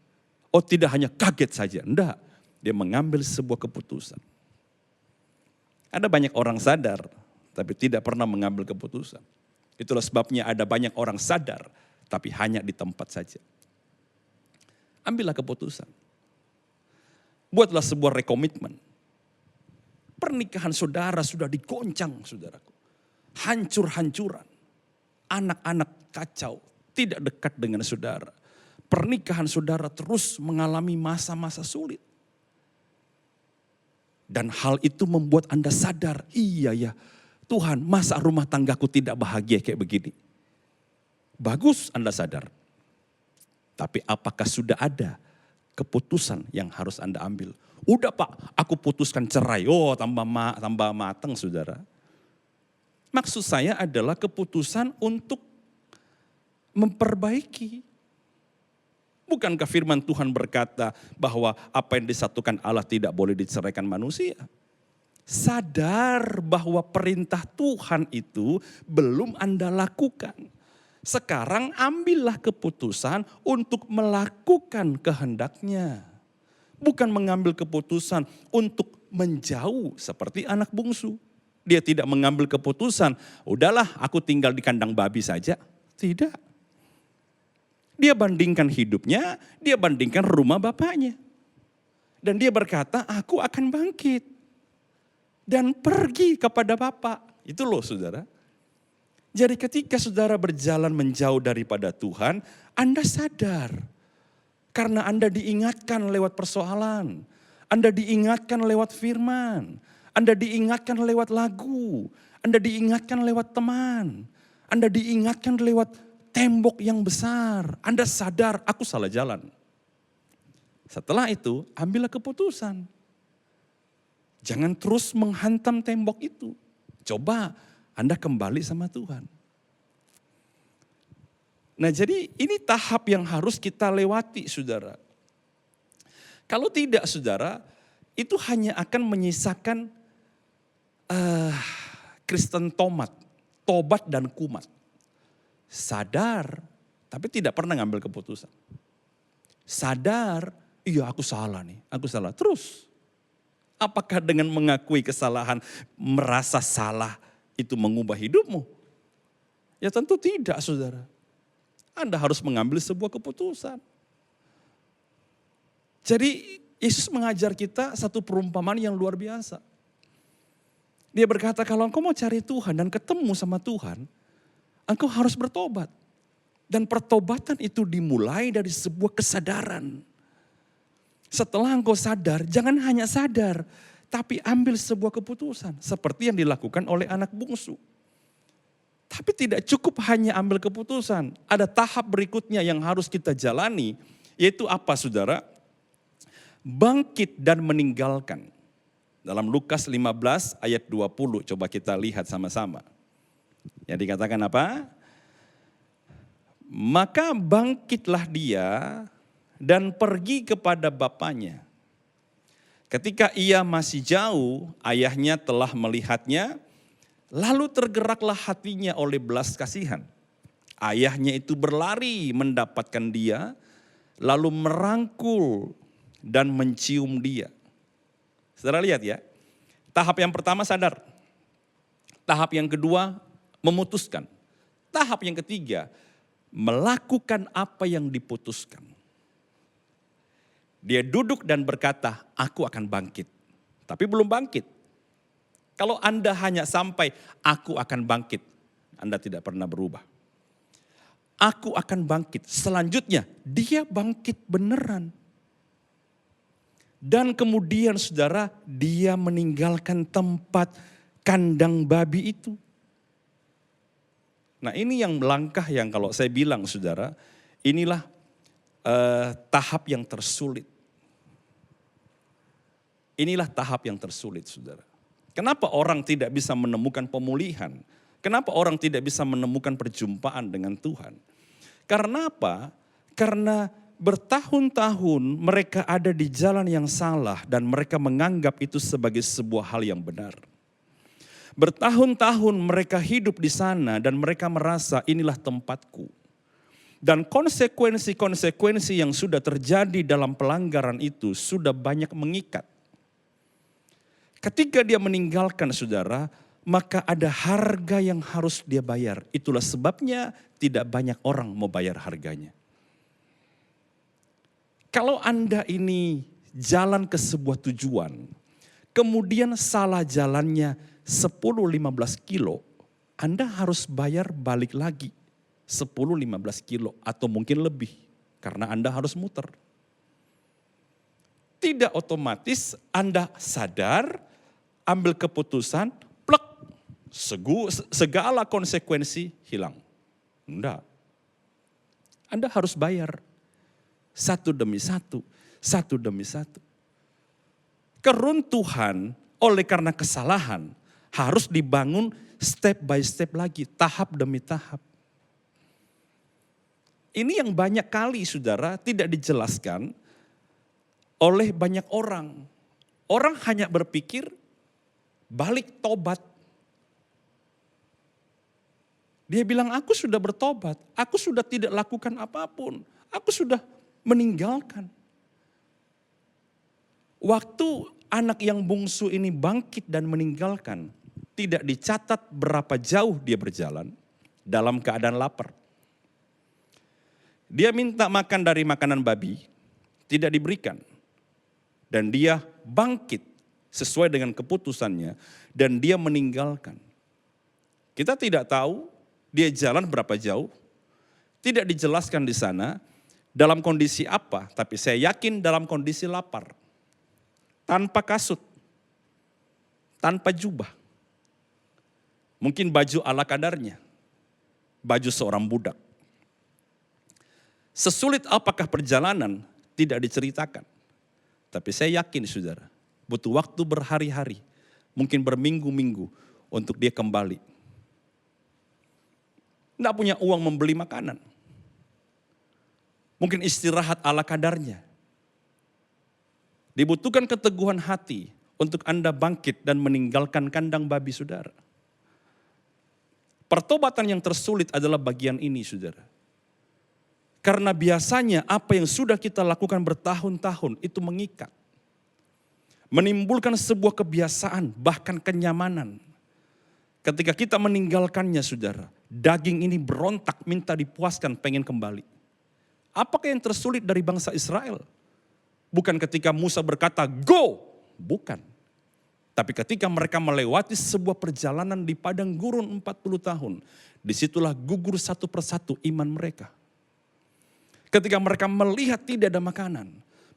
Oh tidak hanya kaget saja. Enggak. Dia mengambil sebuah keputusan. Ada banyak orang sadar. Tapi tidak pernah mengambil keputusan. Itulah sebabnya ada banyak orang sadar. Tapi hanya di tempat saja. Ambillah keputusan. Buatlah sebuah rekomitmen. Pernikahan saudara sudah digoncang saudaraku. Hancur-hancuran. Anak-anak kacau. Tidak dekat dengan saudara. Pernikahan saudara terus mengalami masa-masa sulit. Dan hal itu membuat Anda sadar. Iya ya Tuhan masa rumah tanggaku tidak bahagia kayak begini. Bagus Anda sadar. Tapi apakah sudah ada keputusan yang harus Anda ambil? Udah Pak, aku putuskan cerai. Oh tambah matang saudara. Maksud saya adalah keputusan untuk memperbaiki. Bukankah firman Tuhan berkata bahwa apa yang disatukan Allah tidak boleh diceraikan manusia? Sadar bahwa perintah Tuhan itu belum Anda lakukan. Sekarang ambillah keputusan untuk melakukan kehendaknya. Bukan mengambil keputusan untuk menjauh seperti anak bungsu. Dia tidak mengambil keputusan, udahlah aku tinggal di kandang babi saja. Tidak. Dia bandingkan hidupnya, dia bandingkan rumah bapaknya. Dan dia berkata, aku akan bangkit. Dan pergi kepada Bapa. Itu loh saudara. Jadi ketika saudara berjalan menjauh daripada Tuhan, Anda sadar. Karena Anda diingatkan lewat persoalan. Anda diingatkan lewat firman. Anda diingatkan lewat lagu. Anda diingatkan lewat teman. Anda diingatkan lewat tembok yang besar. Anda sadar, aku salah jalan. Setelah itu, ambillah keputusan. Jangan terus menghantam tembok itu. Coba Anda kembali sama Tuhan. Nah jadi ini tahap yang harus kita lewati saudara. Kalau tidak saudara, itu hanya akan menyisakan Kristen tobat dan kumat. Sadar, tapi tidak pernah ngambil keputusan. Sadar, iya aku salah nih, aku salah. Terus, apakah dengan mengakui kesalahan, merasa salah, itu mengubah hidupmu? Ya tentu tidak saudara. Anda harus mengambil sebuah keputusan. Jadi Yesus mengajar kita satu perumpamaan yang luar biasa. Dia berkata kalau engkau mau cari Tuhan dan ketemu sama Tuhan, engkau harus bertobat. Dan pertobatan itu dimulai dari sebuah kesadaran. Setelah engkau sadar, jangan hanya sadar, tapi ambil sebuah keputusan. Seperti yang dilakukan oleh anak bungsu. Tapi tidak cukup hanya ambil keputusan. Ada tahap berikutnya yang harus kita jalani. Yaitu apa saudara? Bangkit dan meninggalkan. Dalam Lukas 15 ayat 20 coba kita lihat sama-sama. Yang dikatakan apa? Maka bangkitlah dia dan pergi kepada bapaknya. Ketika ia masih jauh, ayahnya telah melihatnya, lalu tergeraklah hatinya oleh belas kasihan. Ayahnya itu berlari mendapatkan dia, lalu merangkul dan mencium dia. Saudara lihat ya, tahap yang pertama sadar. Tahap yang kedua memutuskan. Tahap yang ketiga melakukan apa yang diputuskan. Dia duduk dan berkata, aku akan bangkit. Tapi belum bangkit. Kalau Anda hanya sampai, aku akan bangkit, Anda tidak pernah berubah. Aku akan bangkit. Selanjutnya, dia bangkit beneran. Dan kemudian saudara, dia meninggalkan tempat kandang babi itu. Nah ini yang langkah yang kalau saya bilang saudara, inilah tahap yang tersulit. Inilah tahap yang tersulit saudara. Kenapa orang tidak bisa menemukan pemulihan? Kenapa orang tidak bisa menemukan perjumpaan dengan Tuhan? Karena apa? Karena bertahun-tahun mereka ada di jalan yang salah dan mereka menganggap itu sebagai sebuah hal yang benar. Bertahun-tahun mereka hidup di sana dan mereka merasa inilah tempatku. Dan konsekuensi-konsekuensi yang sudah terjadi dalam pelanggaran itu sudah banyak mengikat. Ketika dia meninggalkan saudara, maka ada harga yang harus dia bayar. Itulah sebabnya tidak banyak orang mau bayar harganya. Kalau Anda ini jalan ke sebuah tujuan, kemudian salah jalannya 10-15 kilo, Anda harus bayar balik lagi 10-15 kilo atau mungkin lebih. Karena Anda harus muter. Tidak otomatis Anda sadar, ambil keputusan, plek, segala konsekuensi hilang. Enggak. Anda harus bayar satu demi satu, satu demi satu. Keruntuhan oleh karena kesalahan harus dibangun step by step lagi, tahap demi tahap. Ini yang banyak kali saudara tidak dijelaskan oleh banyak orang. Orang hanya berpikir balik tobat. Dia bilang aku sudah bertobat, aku sudah tidak lakukan apapun, aku sudah meninggalkan. Waktu anak yang bungsu ini bangkit dan meninggalkan, tidak dicatat berapa jauh dia berjalan dalam keadaan lapar. Dia minta makan dari makanan babi, tidak diberikan. Dan dia bangkit sesuai dengan keputusannya dan dia meninggalkan. Kita tidak tahu dia jalan berapa jauh, tidak dijelaskan di sana dalam kondisi apa, tapi saya yakin dalam kondisi lapar. Tanpa kasut, tanpa jubah. Mungkin baju ala kadarnya, baju seorang budak. Sesulit apakah perjalanan tidak diceritakan. Tapi saya yakin saudara, butuh waktu berhari-hari, mungkin berminggu-minggu untuk dia kembali. Tidak punya uang membeli makanan. Mungkin istirahat ala kadarnya. Dibutuhkan keteguhan hati untuk Anda bangkit dan meninggalkan kandang babi saudara. Pertobatan yang tersulit adalah bagian ini saudara. Karena biasanya apa yang sudah kita lakukan bertahun-tahun itu mengikat. Menimbulkan sebuah kebiasaan bahkan kenyamanan. Ketika kita meninggalkannya saudara, daging ini berontak minta dipuaskan pengen kembali. Apakah yang tersulit dari bangsa Israel? Bukan ketika Musa berkata go, bukan. Tapi ketika mereka melewati sebuah perjalanan di padang gurun 40 tahun, disitulah gugur satu persatu iman mereka. Ketika mereka melihat tidak ada makanan,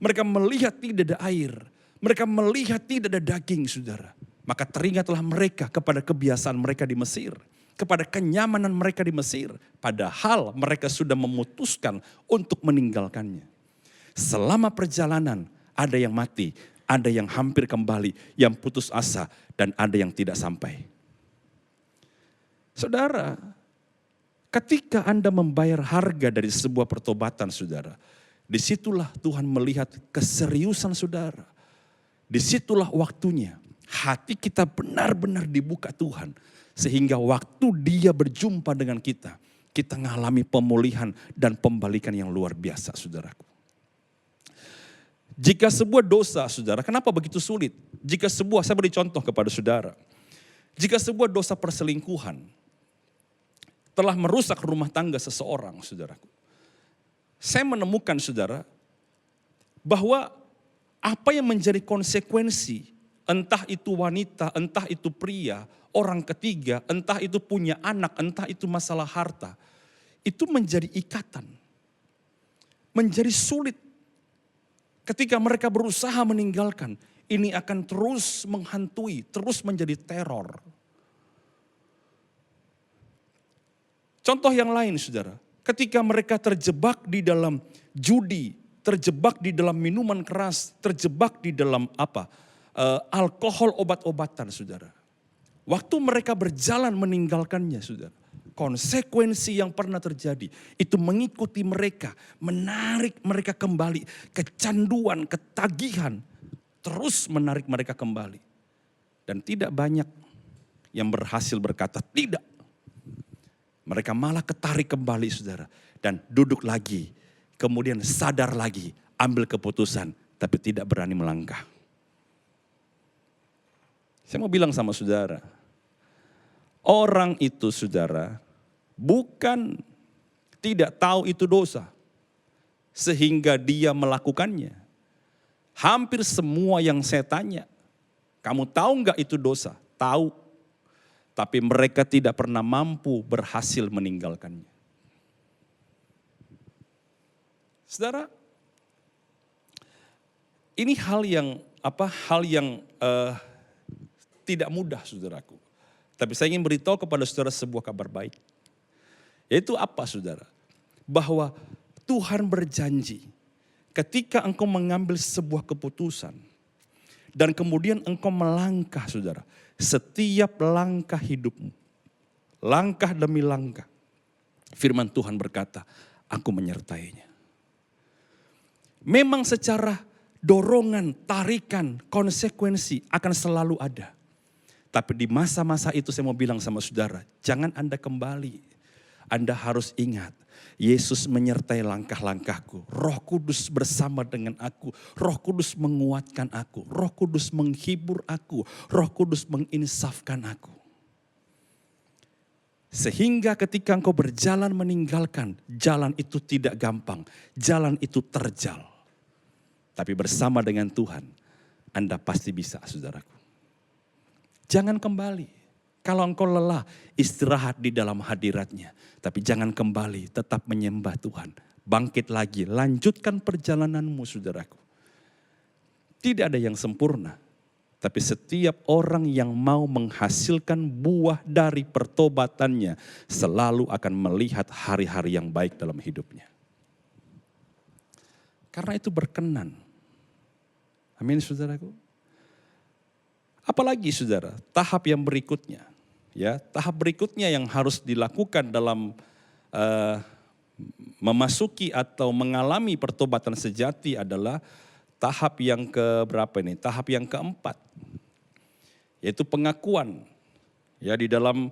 mereka melihat tidak ada air, mereka melihat tidak ada daging saudara. Maka teringatlah mereka kepada kebiasaan mereka di Mesir, kepada kenyamanan mereka di Mesir. Padahal mereka sudah memutuskan untuk meninggalkannya. Selama perjalanan ada yang mati, ada yang hampir kembali, yang putus asa, dan ada yang tidak sampai. Saudara, Ketika Anda membayar harga dari sebuah pertobatan saudara, disitulah Tuhan melihat keseriusan saudara. Disitulah waktunya hati kita benar-benar dibuka Tuhan. Sehingga waktu dia berjumpa dengan kita mengalami pemulihan dan pembalikan yang luar biasa saudaraku. Jika sebuah dosa saudara, kenapa begitu sulit? Saya beri contoh kepada saudara. Jika sebuah dosa perselingkuhan telah merusak rumah tangga seseorang saudaraku. Saya menemukan saudara bahwa apa yang menjadi konsekuensi, entah itu wanita, entah itu pria, orang ketiga, entah itu punya anak, entah itu masalah harta, itu menjadi ikatan. Menjadi sulit. Ketika mereka berusaha meninggalkan, ini akan terus menghantui, terus menjadi teror. Contoh yang lain saudara, ketika mereka terjebak di dalam judi, terjebak di dalam minuman keras, terjebak di dalam alkohol, obat-obatan saudara. Waktu mereka berjalan meninggalkannya saudara, konsekuensi yang pernah terjadi itu mengikuti mereka, menarik mereka kembali, kecanduan, ketagihan, terus menarik mereka kembali. Dan tidak banyak yang berhasil berkata tidak. Mereka malah ketarik kembali saudara, dan duduk lagi, kemudian sadar lagi, ambil keputusan, tapi tidak berani melangkah. Saya mau bilang sama saudara, orang itu saudara bukan tidak tahu itu dosa sehingga dia melakukannya. Hampir semua yang saya tanya, kamu tahu enggak itu dosa? Tahu, tapi mereka tidak pernah mampu berhasil meninggalkannya. Saudara, ini hal yang tidak mudah saudaraku. Tapi saya ingin beritahu kepada saudara sebuah kabar baik. Yaitu apa saudara? Bahwa Tuhan berjanji ketika engkau mengambil sebuah keputusan. Dan kemudian engkau melangkah saudara. Setiap langkah hidupmu. Langkah demi langkah. Firman Tuhan berkata, aku menyertainya. Memang secara dorongan, tarikan, konsekuensi akan selalu ada. Tapi di masa-masa itu saya mau bilang sama saudara, jangan Anda kembali. Anda harus ingat, Yesus menyertai langkah-langkahku. Roh Kudus bersama dengan aku. Roh Kudus menguatkan aku. Roh Kudus menghibur aku. Roh Kudus menginsafkan aku. Sehingga ketika engkau berjalan meninggalkan, jalan itu tidak gampang. Jalan itu terjal. Tapi bersama dengan Tuhan, Anda pasti bisa saudaraku. Jangan kembali. Kalau engkau lelah, istirahat di dalam hadiratnya. Tapi jangan kembali, tetap menyembah Tuhan. Bangkit lagi, lanjutkan perjalananmu saudaraku. Tidak ada yang sempurna. Tapi setiap orang yang mau menghasilkan buah dari pertobatannya, selalu akan melihat hari-hari yang baik dalam hidupnya. Karena itu berkenan. Amin saudaraku. Apalagi saudara, tahap yang berikutnya. Ya, tahap berikutnya yang harus dilakukan dalam memasuki atau mengalami pertobatan sejati adalah tahap yang keberapa ini? Tahap yang keempat. Yaitu pengakuan. Ya, di dalam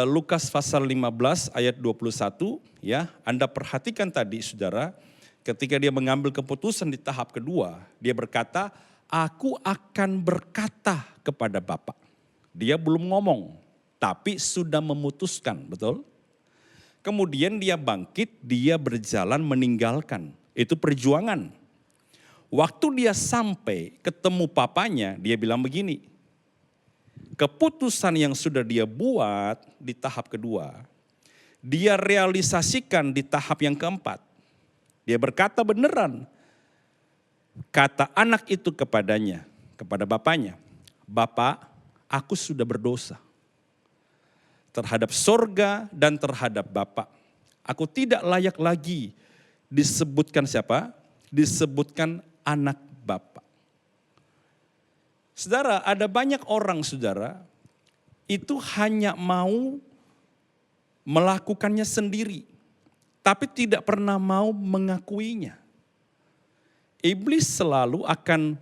Lukas pasal 15 ayat 21, ya, Anda perhatikan tadi saudara, ketika dia mengambil keputusan di tahap kedua, dia berkata, aku akan berkata kepada Bapa. Dia belum ngomong, tapi sudah memutuskan, betul? Kemudian dia bangkit, dia berjalan meninggalkan. Itu perjuangan. Waktu dia sampai ketemu papanya, dia bilang begini. Keputusan yang sudah dia buat di tahap kedua, dia realisasikan di tahap yang keempat. Dia berkata beneran. Kata anak itu kepadanya, kepada bapaknya, Bapak, aku sudah berdosa terhadap sorga dan terhadap Bapak. Aku tidak layak lagi disebutkan siapa? Disebutkan anak Bapak. Saudara, ada banyak orang saudara, itu hanya mau melakukannya sendiri, tapi tidak pernah mau mengakuinya. Iblis selalu akan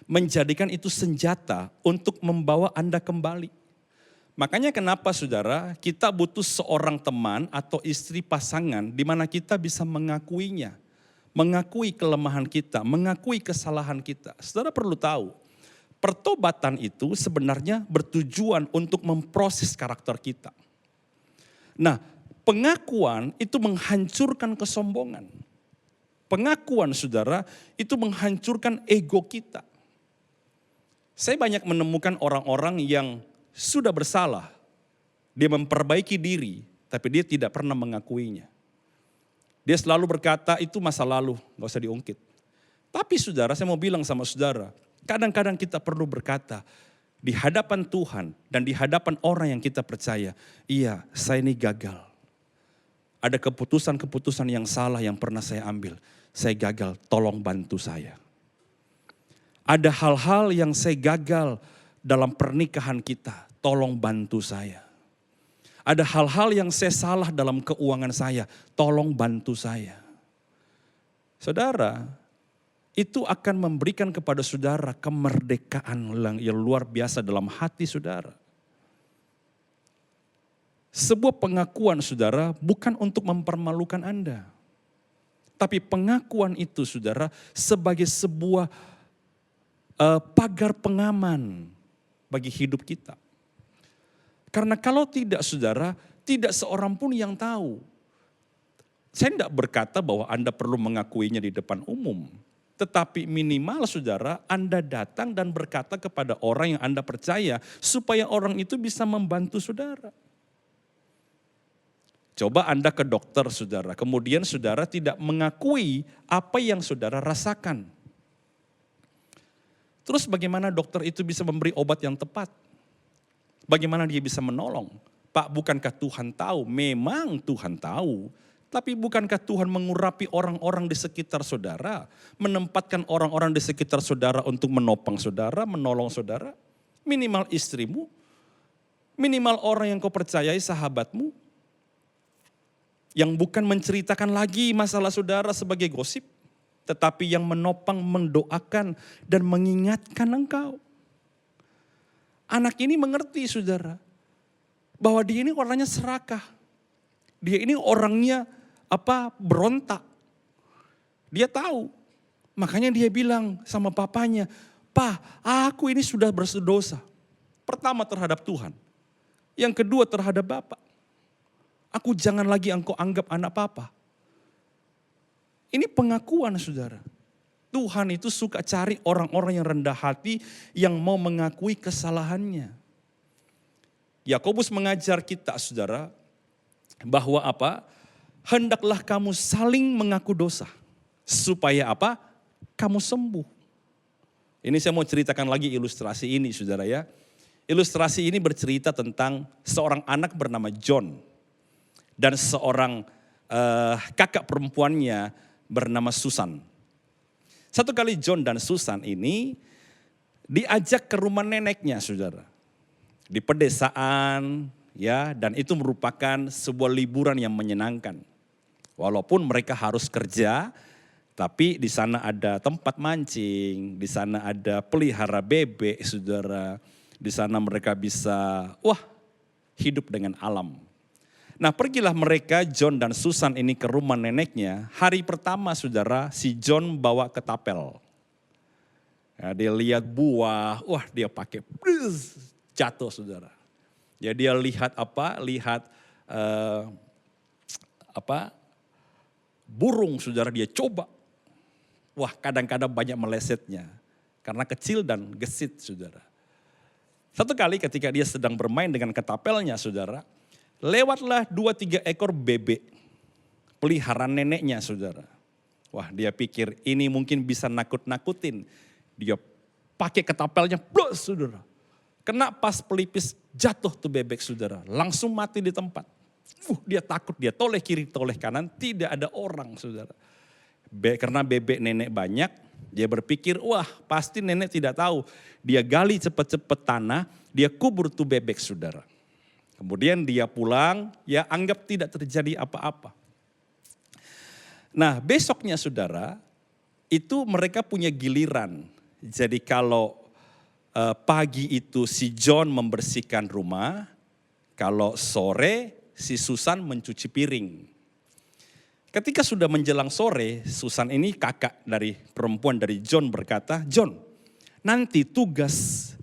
menjadikan itu senjata untuk membawa Anda kembali. Makanya kenapa saudara, kita butuh seorang teman atau istri pasangan di mana kita bisa mengakuinya. Mengakui kelemahan kita, mengakui kesalahan kita. Saudara perlu tahu, pertobatan itu sebenarnya bertujuan untuk memproses karakter kita. Nah, pengakuan itu menghancurkan kesombongan. Pengakuan saudara itu menghancurkan ego kita. Saya banyak menemukan orang-orang yang sudah bersalah. Dia memperbaiki diri, tapi dia tidak pernah mengakuinya. Dia selalu berkata itu masa lalu, gak usah diungkit. Tapi saudara, saya mau bilang sama saudara, kadang-kadang kita perlu berkata di hadapan Tuhan dan di hadapan orang yang kita percaya, iya saya ini gagal. Ada keputusan-keputusan yang salah yang pernah saya ambil. Saya gagal, tolong bantu saya. Ada hal-hal yang saya gagal dalam pernikahan kita, tolong bantu saya. Ada hal-hal yang saya salah dalam keuangan saya, tolong bantu saya. Saudara, itu akan memberikan kepada saudara kemerdekaan yang luar biasa dalam hati saudara. Sebuah pengakuan saudara bukan untuk mempermalukan Anda. Tapi pengakuan itu saudara sebagai sebuah pagar pengaman bagi hidup kita. Karena kalau tidak saudara, tidak seorang pun yang tahu. Saya tidak berkata bahwa Anda perlu mengakuinya di depan umum. Tetapi minimal saudara, Anda datang dan berkata kepada orang yang Anda percaya supaya orang itu bisa membantu saudara. Coba Anda ke dokter saudara, kemudian saudara tidak mengakui apa yang saudara rasakan. Terus bagaimana dokter itu bisa memberi obat yang tepat? Bagaimana dia bisa menolong? Pak, bukankah Tuhan tahu? Memang Tuhan tahu. Tapi bukankah Tuhan mengurapi orang-orang di sekitar saudara? Menempatkan orang-orang di sekitar saudara untuk menopang saudara, menolong saudara? Minimal istrimu, minimal orang yang kau percayai, sahabatmu. Yang bukan menceritakan lagi masalah saudara sebagai gosip. Tetapi yang menopang, mendoakan, dan mengingatkan engkau. Anak ini mengerti saudara. Bahwa dia ini orangnya serakah. Dia ini orangnya berontak. Dia tahu. Makanya dia bilang sama papanya, "Pa, aku ini sudah berdosa. Pertama terhadap Tuhan. Yang kedua terhadap Bapak. Aku jangan lagi engkau anggap anak papa." Ini pengakuan saudara. Tuhan itu suka cari orang-orang yang rendah hati yang mau mengakui kesalahannya. Yakobus mengajar kita saudara bahwa hendaklah kamu saling mengaku dosa supaya kamu sembuh. Ini saya mau ceritakan lagi ilustrasi ini saudara ya. Ilustrasi ini bercerita tentang seorang anak bernama John dan seorang kakak perempuannya bernama Susan. Satu kali John dan Susan ini diajak ke rumah neneknya saudara. Di pedesaan ya, dan itu merupakan sebuah liburan yang menyenangkan. Walaupun mereka harus kerja, tapi di sana ada tempat mancing, di sana ada pelihara bebek saudara. Di sana mereka bisa hidup dengan alam. Nah pergilah mereka John dan Susan ini ke rumah neneknya. Hari pertama saudara si John bawa ketapel. Ya, dia lihat buah, dia pakai jatuh saudara. Ya dia lihat burung saudara dia coba. Wah kadang-kadang banyak melesetnya. Karena kecil dan gesit saudara. Satu kali ketika dia sedang bermain dengan ketapelnya saudara. Lewatlah 2-3 ekor bebek peliharaan neneknya saudara. Wah dia pikir ini mungkin bisa nakut-nakutin. Dia pakai ketapelnya plus saudara. Kena pas pelipis jatuh tuh bebek saudara. Langsung mati di tempat. Dia takut, dia toleh kiri toleh kanan, tidak ada orang saudara. Karena bebek nenek banyak, dia berpikir pasti nenek tidak tahu. Dia gali cepat-cepat tanah, dia kubur tuh bebek saudara. Kemudian dia pulang, ya anggap tidak terjadi apa-apa. Nah besoknya saudara, itu mereka punya giliran. Jadi kalau pagi itu si John membersihkan rumah, kalau sore si Susan mencuci piring. Ketika sudah menjelang sore, Susan ini kakak dari perempuan dari John berkata, John, nanti tugas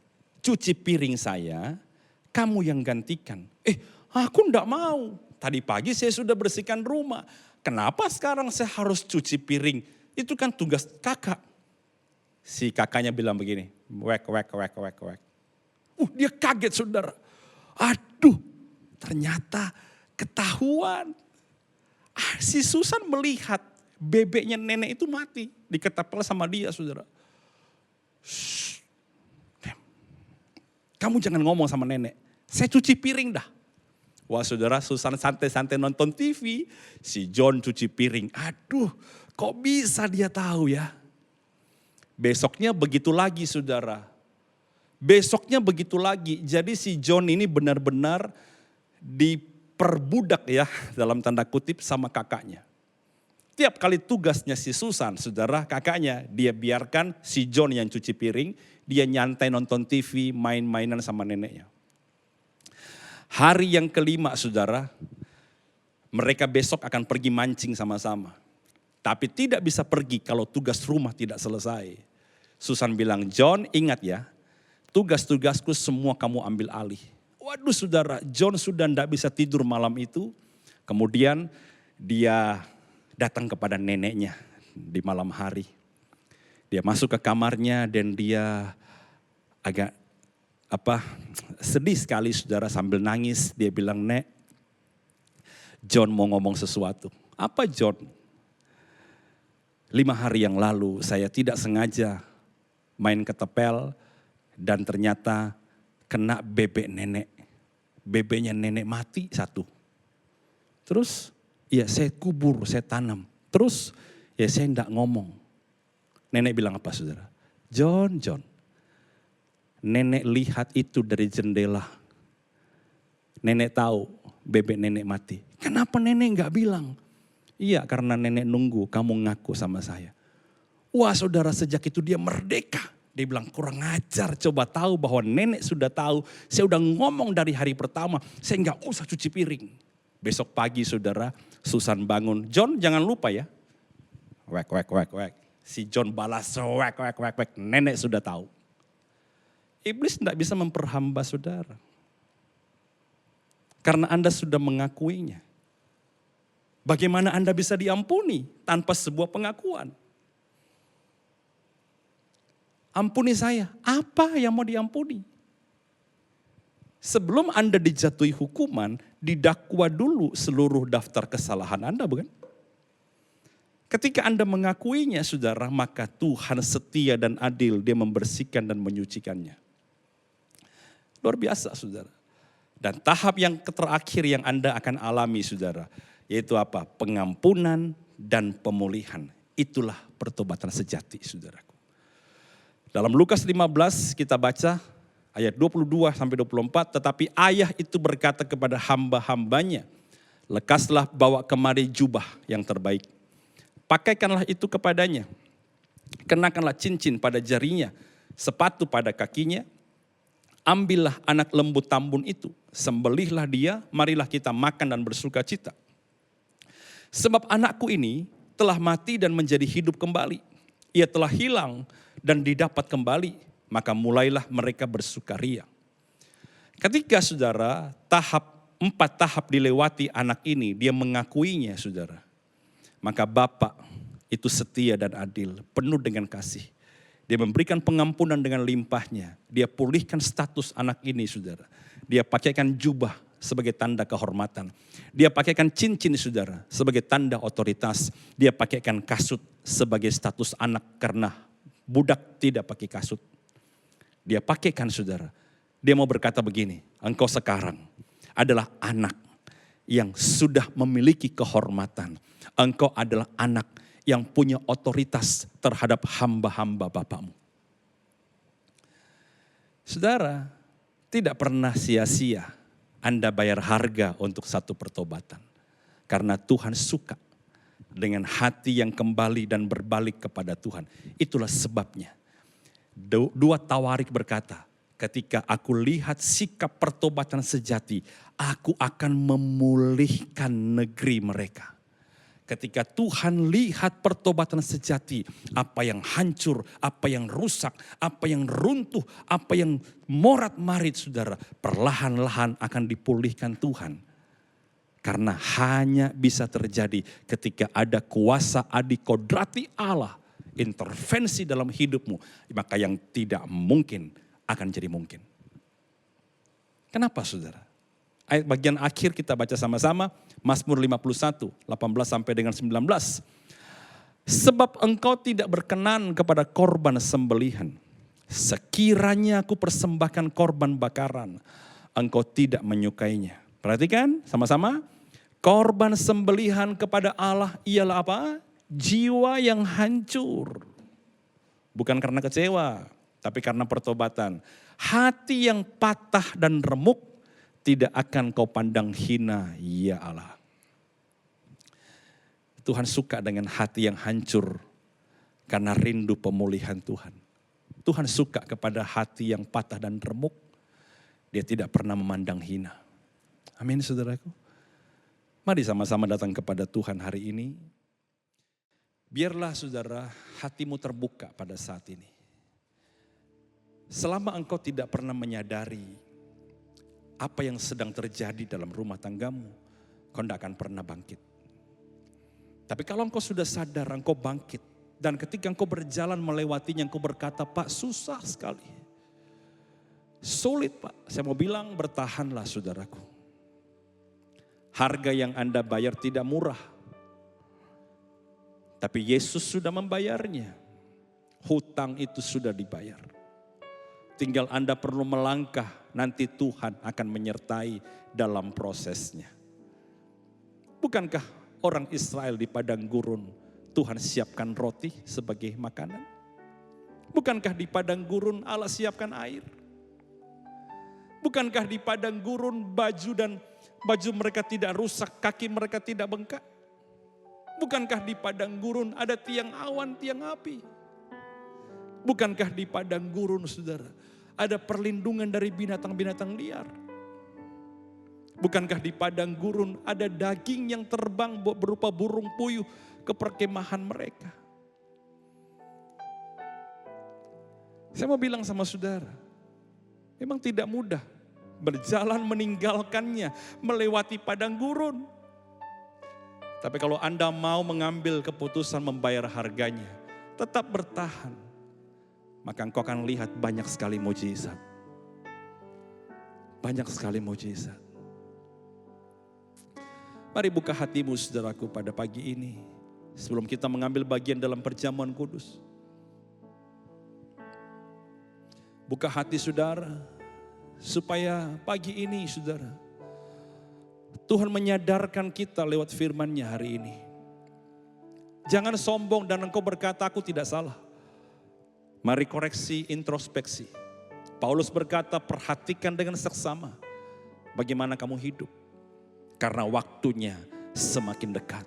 cuci piring saya, kamu yang gantikan. Aku enggak mau. Tadi pagi saya sudah bersihkan rumah. Kenapa sekarang saya harus cuci piring? Itu kan tugas kakak. Si kakaknya bilang begini, wek. Dia kaget saudara. Aduh, ternyata ketahuan. Si Susan melihat bebeknya nenek itu mati. Diketapel sama dia saudara. Shh. Kamu jangan ngomong sama nenek. Saya cuci piring dah. Wah saudara, Susan santai-santai nonton TV. Si John cuci piring. Aduh, kok bisa dia tahu ya? Besoknya begitu lagi saudara. Besoknya begitu lagi. Jadi si John ini benar-benar diperbudak ya, dalam tanda kutip sama kakaknya. Tiap kali tugasnya si Susan, saudara, kakaknya, dia biarkan si John yang cuci piring, dia nyantai nonton TV, main-mainan sama neneknya. Hari yang kelima, saudara, mereka besok akan pergi mancing sama-sama. Tapi tidak bisa pergi kalau tugas rumah tidak selesai. Susan bilang, John ingat ya, tugas-tugasku semua kamu ambil alih. Waduh saudara, John sudah tidak bisa tidur malam itu. Kemudian dia datang kepada neneknya di malam hari. Dia masuk ke kamarnya dan dia agak sedih sekali saudara, sambil nangis. Dia bilang, Nek, John mau ngomong sesuatu. Apa John? 5 hari yang lalu saya tidak sengaja main ketepel dan ternyata kena bebek nenek. Bebeknya nenek mati 1. Terus ya saya kubur, saya tanam. Terus ya saya enggak ngomong. Nenek bilang apa saudara? John, nenek lihat itu dari jendela. Nenek tahu bebek nenek mati. Kenapa nenek enggak bilang? Iya karena nenek nunggu kamu ngaku sama saya. Wah saudara, sejak itu dia merdeka. Dia bilang kurang ajar, coba tahu bahwa nenek sudah tahu. Saya udah ngomong dari hari pertama, saya enggak usah cuci piring. Besok pagi saudara, Susan bangun. John jangan lupa ya. Wek. Si John balas wek. Nenek sudah tahu. Iblis tidak bisa memperhamba saudara. Karena Anda sudah mengakuinya. Bagaimana Anda bisa diampuni tanpa sebuah pengakuan? Ampuni saya, apa yang mau diampuni? Sebelum Anda dijatuhi hukuman, didakwa dulu seluruh daftar kesalahan Anda, bukan? Ketika Anda mengakuinya, saudara, maka Tuhan setia dan adil, Dia membersihkan dan menyucikannya. Luar biasa, saudara. Dan tahap yang terakhir yang Anda akan alami, saudara, yaitu apa? Pengampunan dan pemulihan. Itulah pertobatan sejati, saudaraku. Dalam Lukas 15 kita baca ayat 22 sampai 24, tetapi ayah itu berkata kepada hamba-hambanya, lekaslah bawa kemari jubah yang terbaik. Pakaikanlah itu kepadanya. Kenakanlah cincin pada jarinya, sepatu pada kakinya. Ambillah anak lembu tambun itu, sembelihlah dia, marilah kita makan dan bersuka cita. Sebab anakku ini telah mati dan menjadi hidup kembali. Ia telah hilang dan didapat kembali, maka mulailah mereka bersukaria. Ketika saudara 4 tahap dilewati anak ini, dia mengakuinya saudara. Maka Bapa itu setia dan adil, penuh dengan kasih. Dia memberikan pengampunan dengan limpahnya. Dia pulihkan status anak ini saudara. Dia pakaikan jubah sebagai tanda kehormatan. Dia pakaikan cincin saudara sebagai tanda otoritas. Dia pakaikan kasut sebagai status anak karena budak tidak pakai kasut. Dia pakaikan saudara. Dia mau berkata begini, engkau sekarang adalah anak yang sudah memiliki kehormatan. Engkau adalah anak yang punya otoritas terhadap hamba-hamba Bapamu. Saudara, tidak pernah sia-sia Anda bayar harga untuk satu pertobatan. Karena Tuhan suka dengan hati yang kembali dan berbalik kepada Tuhan. Itulah sebabnya. 2 Tawarik berkata, ketika aku lihat sikap pertobatan sejati, aku akan memulihkan negeri mereka. Ketika Tuhan lihat pertobatan sejati, apa yang hancur, apa yang rusak, apa yang runtuh, apa yang morat-marit saudara, perlahan-lahan akan dipulihkan Tuhan. Karena hanya bisa terjadi ketika ada kuasa adikodrati Allah, intervensi dalam hidupmu, maka yang tidak mungkin akan jadi mungkin. Kenapa saudara? Ayat bagian akhir kita baca sama-sama, Mazmur 51, 18 sampai dengan 19. Sebab engkau tidak berkenan kepada korban sembelihan. Sekiranya aku persembahkan korban bakaran, engkau tidak menyukainya. Perhatikan sama-sama, korban sembelihan kepada Allah ialah apa? Jiwa yang hancur. Bukan karena kecewa, tapi karena pertobatan. Hati yang patah dan remuk tidak akan kau pandang hina, ya Allah. Tuhan suka dengan hati yang hancur karena rindu pemulihan Tuhan. Tuhan suka kepada hati yang patah dan remuk. Dia tidak pernah memandang hina. Amin saudaraku. Mari sama-sama datang kepada Tuhan hari ini. Biarlah saudara hatimu terbuka pada saat ini. Selama engkau tidak pernah menyadari apa yang sedang terjadi dalam rumah tanggamu, kau tidak akan pernah bangkit. Tapi kalau engkau sudah sadar, engkau bangkit. Dan ketika engkau berjalan melewatinya, engkau berkata, Pak susah sekali. Sulit Pak. Saya mau bilang bertahanlah saudaraku. Harga yang Anda bayar tidak murah. Tapi Yesus sudah membayarnya. Hutang itu sudah dibayar. Tinggal Anda perlu melangkah, nanti Tuhan akan menyertai dalam prosesnya. Bukankah orang Israel di padang gurun, Tuhan siapkan roti sebagai makanan? Bukankah di padang gurun Allah siapkan air? Bukankah di padang gurun baju mereka tidak rusak, kaki mereka tidak bengkak? Bukankah di padang gurun ada tiang awan, tiang api? Bukankah di padang gurun saudara, ada perlindungan dari binatang-binatang liar? Bukankah di padang gurun ada daging yang terbang berupa burung puyuh ke perkemahan mereka? Saya mau bilang sama saudara, memang tidak mudah berjalan meninggalkannya, melewati padang gurun. Tapi kalau Anda mau mengambil keputusan membayar harganya, tetap bertahan, maka engkau akan lihat banyak sekali mujizat. Banyak sekali mujizat. Mari buka hatimu saudaraku pada pagi ini. Sebelum kita mengambil bagian dalam perjamuan kudus. Buka hati saudara. Supaya pagi ini saudara. Tuhan menyadarkan kita lewat firman-Nya hari ini. Jangan sombong dan engkau berkata aku tidak salah. Mari koreksi, introspeksi. Paulus berkata perhatikan dengan seksama bagaimana kamu hidup. Karena waktunya semakin dekat.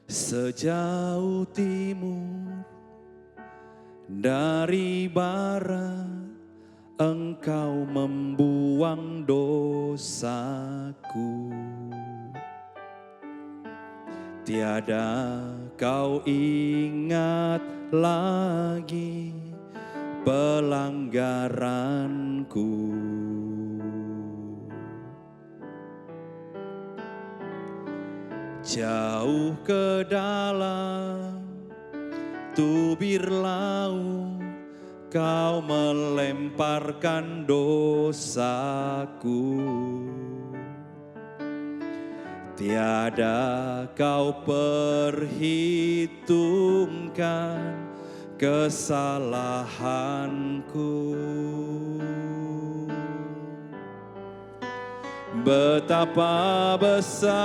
Sejauh timur dari barat, engkau membuang dosaku. Tiada kau ingat lagi pelanggaranku. Jauh ke dalam tubir laut, kau melemparkan dosaku. Tiada kau perhitungkan kesalahanku. Betapa besar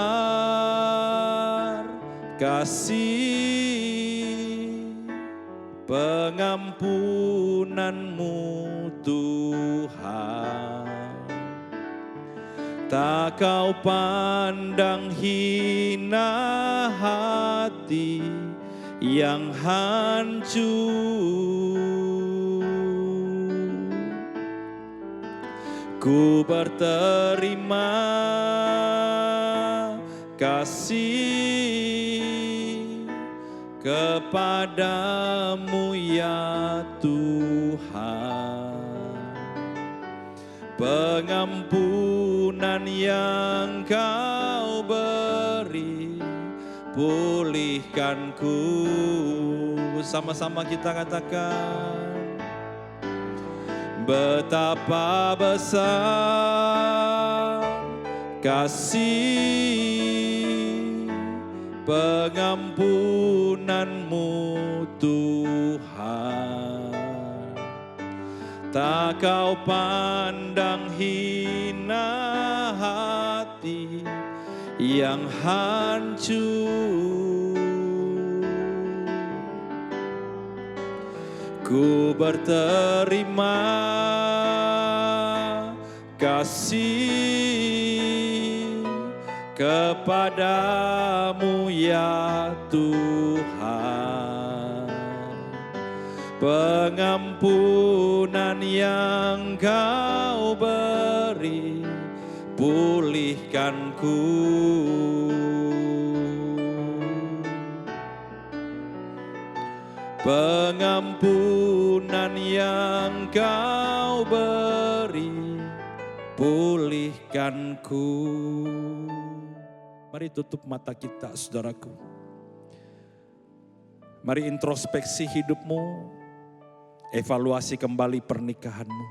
kasih pengampunan-Mu Tuhan. Tak Kau pandang hina hati yang hancur. Ku berterima kasih kepadamu ya Tuhan. Pengampunan yang Kau beri, pulihkanku. Sama-sama kita katakan. Betapa besar kasih pengampunan-Mu Tuhan. Tak Kau pandang hina hati yang hancur. Ku berterima kasih kepadamu ya Tuhan. Pengampunan yang Kau beri, pulihkanku. Pengampunan yang Kau beri, pulihkanku. Mari tutup mata kita, saudaraku. Mari introspeksi hidupmu, evaluasi kembali pernikahanmu,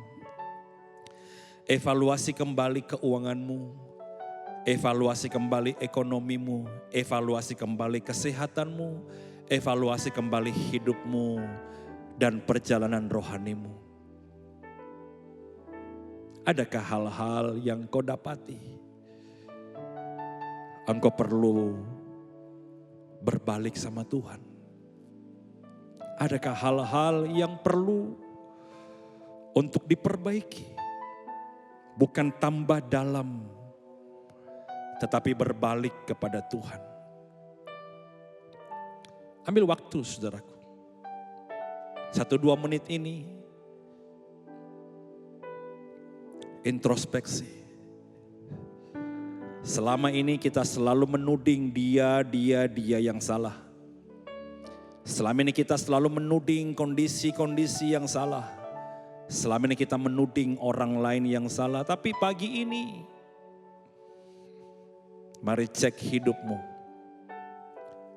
evaluasi kembali keuanganmu, evaluasi kembali ekonomimu, evaluasi kembali kesehatanmu, evaluasi kembali hidupmu dan perjalanan rohanimu. Adakah hal-hal yang kau dapati? Engkau perlu berbalik sama Tuhan. Adakah hal-hal yang perlu untuk diperbaiki? Bukan tambah dalam, tetapi berbalik kepada Tuhan. Ambil waktu saudaraku. 1-2 menit ini introspeksi. Selama ini kita selalu menuding dia yang salah. Selama ini kita selalu menuding kondisi-kondisi yang salah. Selama ini kita menuding orang lain yang salah. Tapi pagi ini, mari cek hidupmu.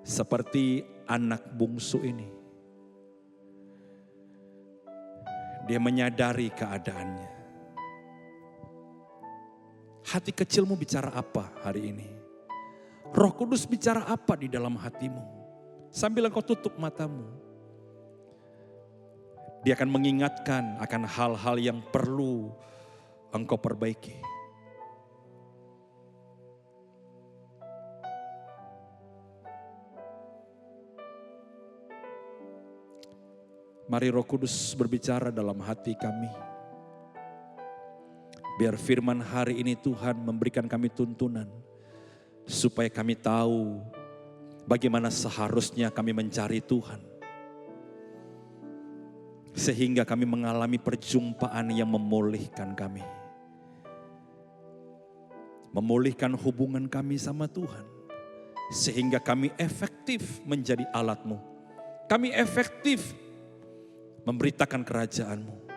Seperti anak bungsu ini. Dia menyadari keadaannya. Hati kecilmu bicara apa hari ini? Roh Kudus bicara apa di dalam hatimu? Sambil engkau tutup matamu, dia akan mengingatkan akan hal-hal yang perlu engkau perbaiki. Mari Roh Kudus berbicara dalam hati kami. Biar firman hari ini Tuhan memberikan kami tuntunan, supaya kami tahu bagaimana seharusnya kami mencari Tuhan. Sehingga kami mengalami perjumpaan yang memulihkan kami. Memulihkan hubungan kami sama Tuhan. Sehingga kami efektif menjadi alat-Mu. Kami efektif memberitakan kerajaan-Mu.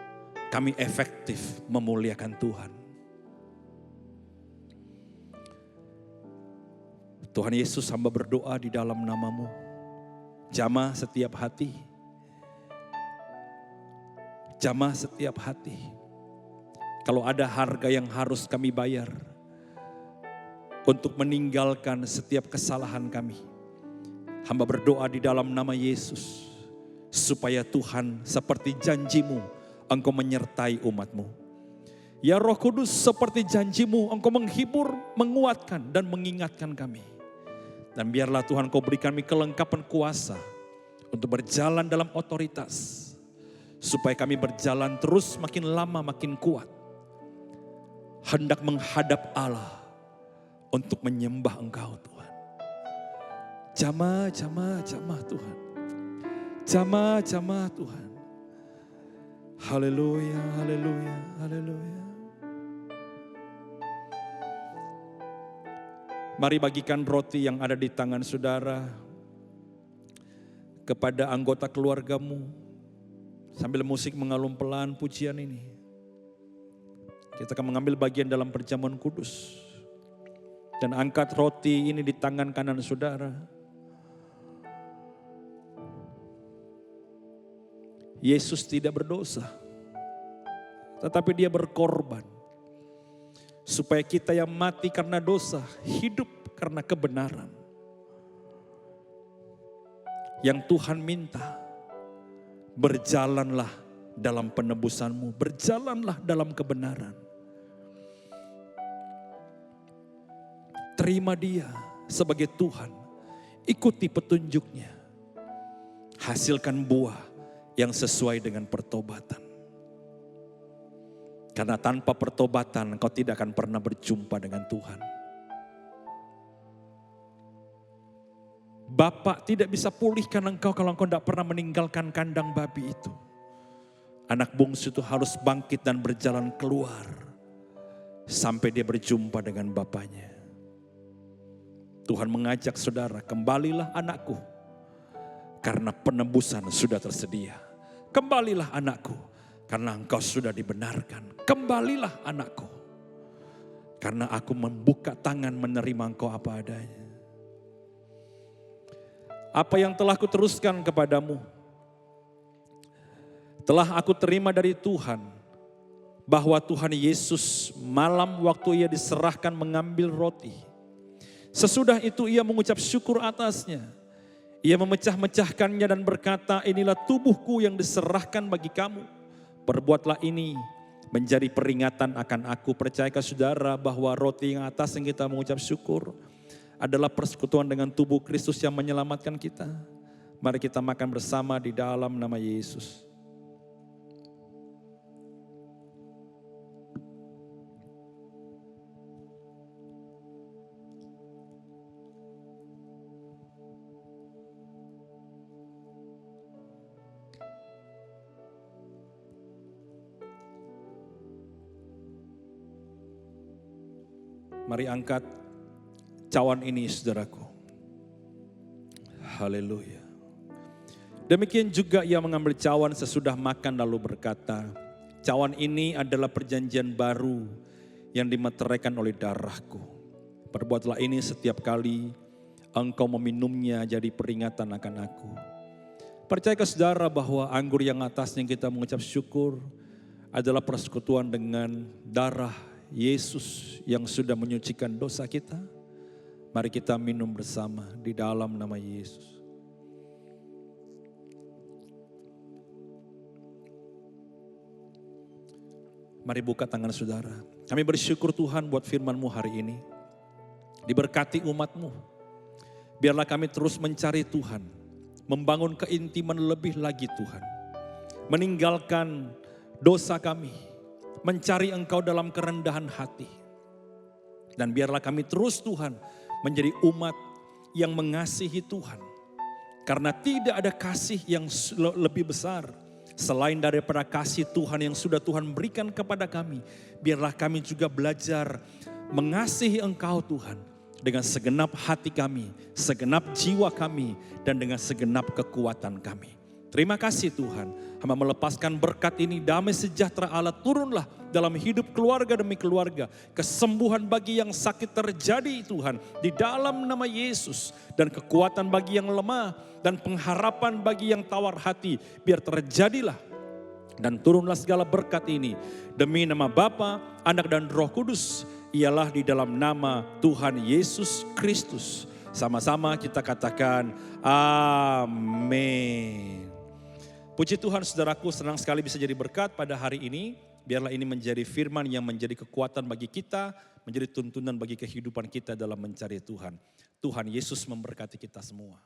Kami efektif memuliakan Tuhan. Tuhan Yesus, hamba berdoa di dalam nama-Mu. Jamah setiap hati. Jamah setiap hati. Kalau ada harga yang harus kami bayar untuk meninggalkan setiap kesalahan kami, hamba berdoa di dalam nama Yesus, supaya Tuhan seperti janji-Mu, Engkau menyertai umat-Mu. Ya Roh Kudus, seperti janji-Mu, Engkau menghibur, menguatkan dan mengingatkan kami. Dan biarlah Tuhan Kau berikan kami kelengkapan kuasa untuk berjalan dalam otoritas. Supaya kami berjalan terus makin lama makin kuat. Hendak menghadap Allah untuk menyembah Engkau Tuhan. Jamah Tuhan. Jamah Tuhan. Haleluya, haleluya, haleluya. Mari bagikan roti yang ada di tangan saudara kepada anggota keluargamu. Sambil musik mengalun pelan pujian ini. Kita akan mengambil bagian dalam perjamuan kudus. Dan angkat roti ini di tangan kanan saudara. Yesus tidak berdosa. Tetapi dia berkorban. Supaya kita yang mati karena dosa, hidup karena kebenaran. Yang Tuhan minta, berjalanlah dalam penebusanmu, berjalanlah dalam kebenaran. Terima dia sebagai Tuhan, ikuti petunjuknya. Hasilkan buah yang sesuai dengan pertobatan. Karena tanpa pertobatan engkau tidak akan pernah berjumpa dengan Tuhan. Bapak tidak bisa pulihkan engkau kalau engkau tidak pernah meninggalkan kandang babi itu. Anak bungsu itu harus bangkit dan berjalan keluar. Sampai dia berjumpa dengan bapaknya. Tuhan mengajak saudara, kembalilah anakku. Karena penebusan sudah tersedia. Kembalilah anakku. Karena engkau sudah dibenarkan. Kembalilah anakku. Karena aku membuka tangan menerima engkau apa adanya. Apa yang telah kuteruskan kepadamu. Telah aku terima dari Tuhan. Bahwa Tuhan Yesus malam waktu ia diserahkan mengambil roti. Sesudah itu ia mengucap syukur atasnya. Ia memecah-mecahkannya dan berkata, inilah tubuhku yang diserahkan bagi kamu. Perbuatlah ini menjadi peringatan akan aku. Percayakah saudara bahwa roti yang atas yang kita mengucap syukur adalah persekutuan dengan tubuh Kristus yang menyelamatkan kita. Mari kita makan bersama di dalam nama Yesus. Mari angkat cawan ini saudaraku. Haleluya. Demikian juga ia mengambil cawan sesudah makan lalu berkata, cawan ini adalah perjanjian baru yang dimeteraikan oleh darahku. Perbuatlah ini setiap kali engkau meminumnya jadi peringatan akan aku. Percayakah saudara bahwa anggur yang atasnya kita mengucap syukur adalah persekutuan dengan darah Yesus yang sudah menyucikan dosa kita. Mari kita minum bersama di dalam nama Yesus. Mari buka tangan saudara. Kami bersyukur Tuhan buat firman-Mu hari ini. Diberkati umat-Mu. Biarlah kami terus mencari Tuhan. Membangun keintiman lebih lagi Tuhan. Meninggalkan dosa kami. Mencari Engkau dalam kerendahan hati. Dan biarlah kami terus Tuhan menjadi umat yang mengasihi Tuhan. Karena tidak ada kasih yang lebih besar selain daripada kasih Tuhan yang sudah Tuhan berikan kepada kami. Biarlah kami juga belajar mengasihi Engkau Tuhan dengan segenap hati kami, segenap jiwa kami, dan dengan segenap kekuatan kami. Terima kasih Tuhan, hamba melepaskan berkat ini, damai sejahtera Allah turunlah dalam hidup keluarga demi keluarga. Kesembuhan bagi yang sakit terjadi Tuhan di dalam nama Yesus. Dan kekuatan bagi yang lemah dan pengharapan bagi yang tawar hati biar terjadilah. Dan turunlah segala berkat ini demi nama Bapa, Anak dan Roh Kudus. Ialah di dalam nama Tuhan Yesus Kristus. Sama-sama kita katakan amin. Puji Tuhan saudaraku, senang sekali bisa jadi berkat pada hari ini. Biarlah ini menjadi firman yang menjadi kekuatan bagi kita, menjadi tuntunan bagi kehidupan kita dalam mencari Tuhan. Tuhan Yesus memberkati kita semua.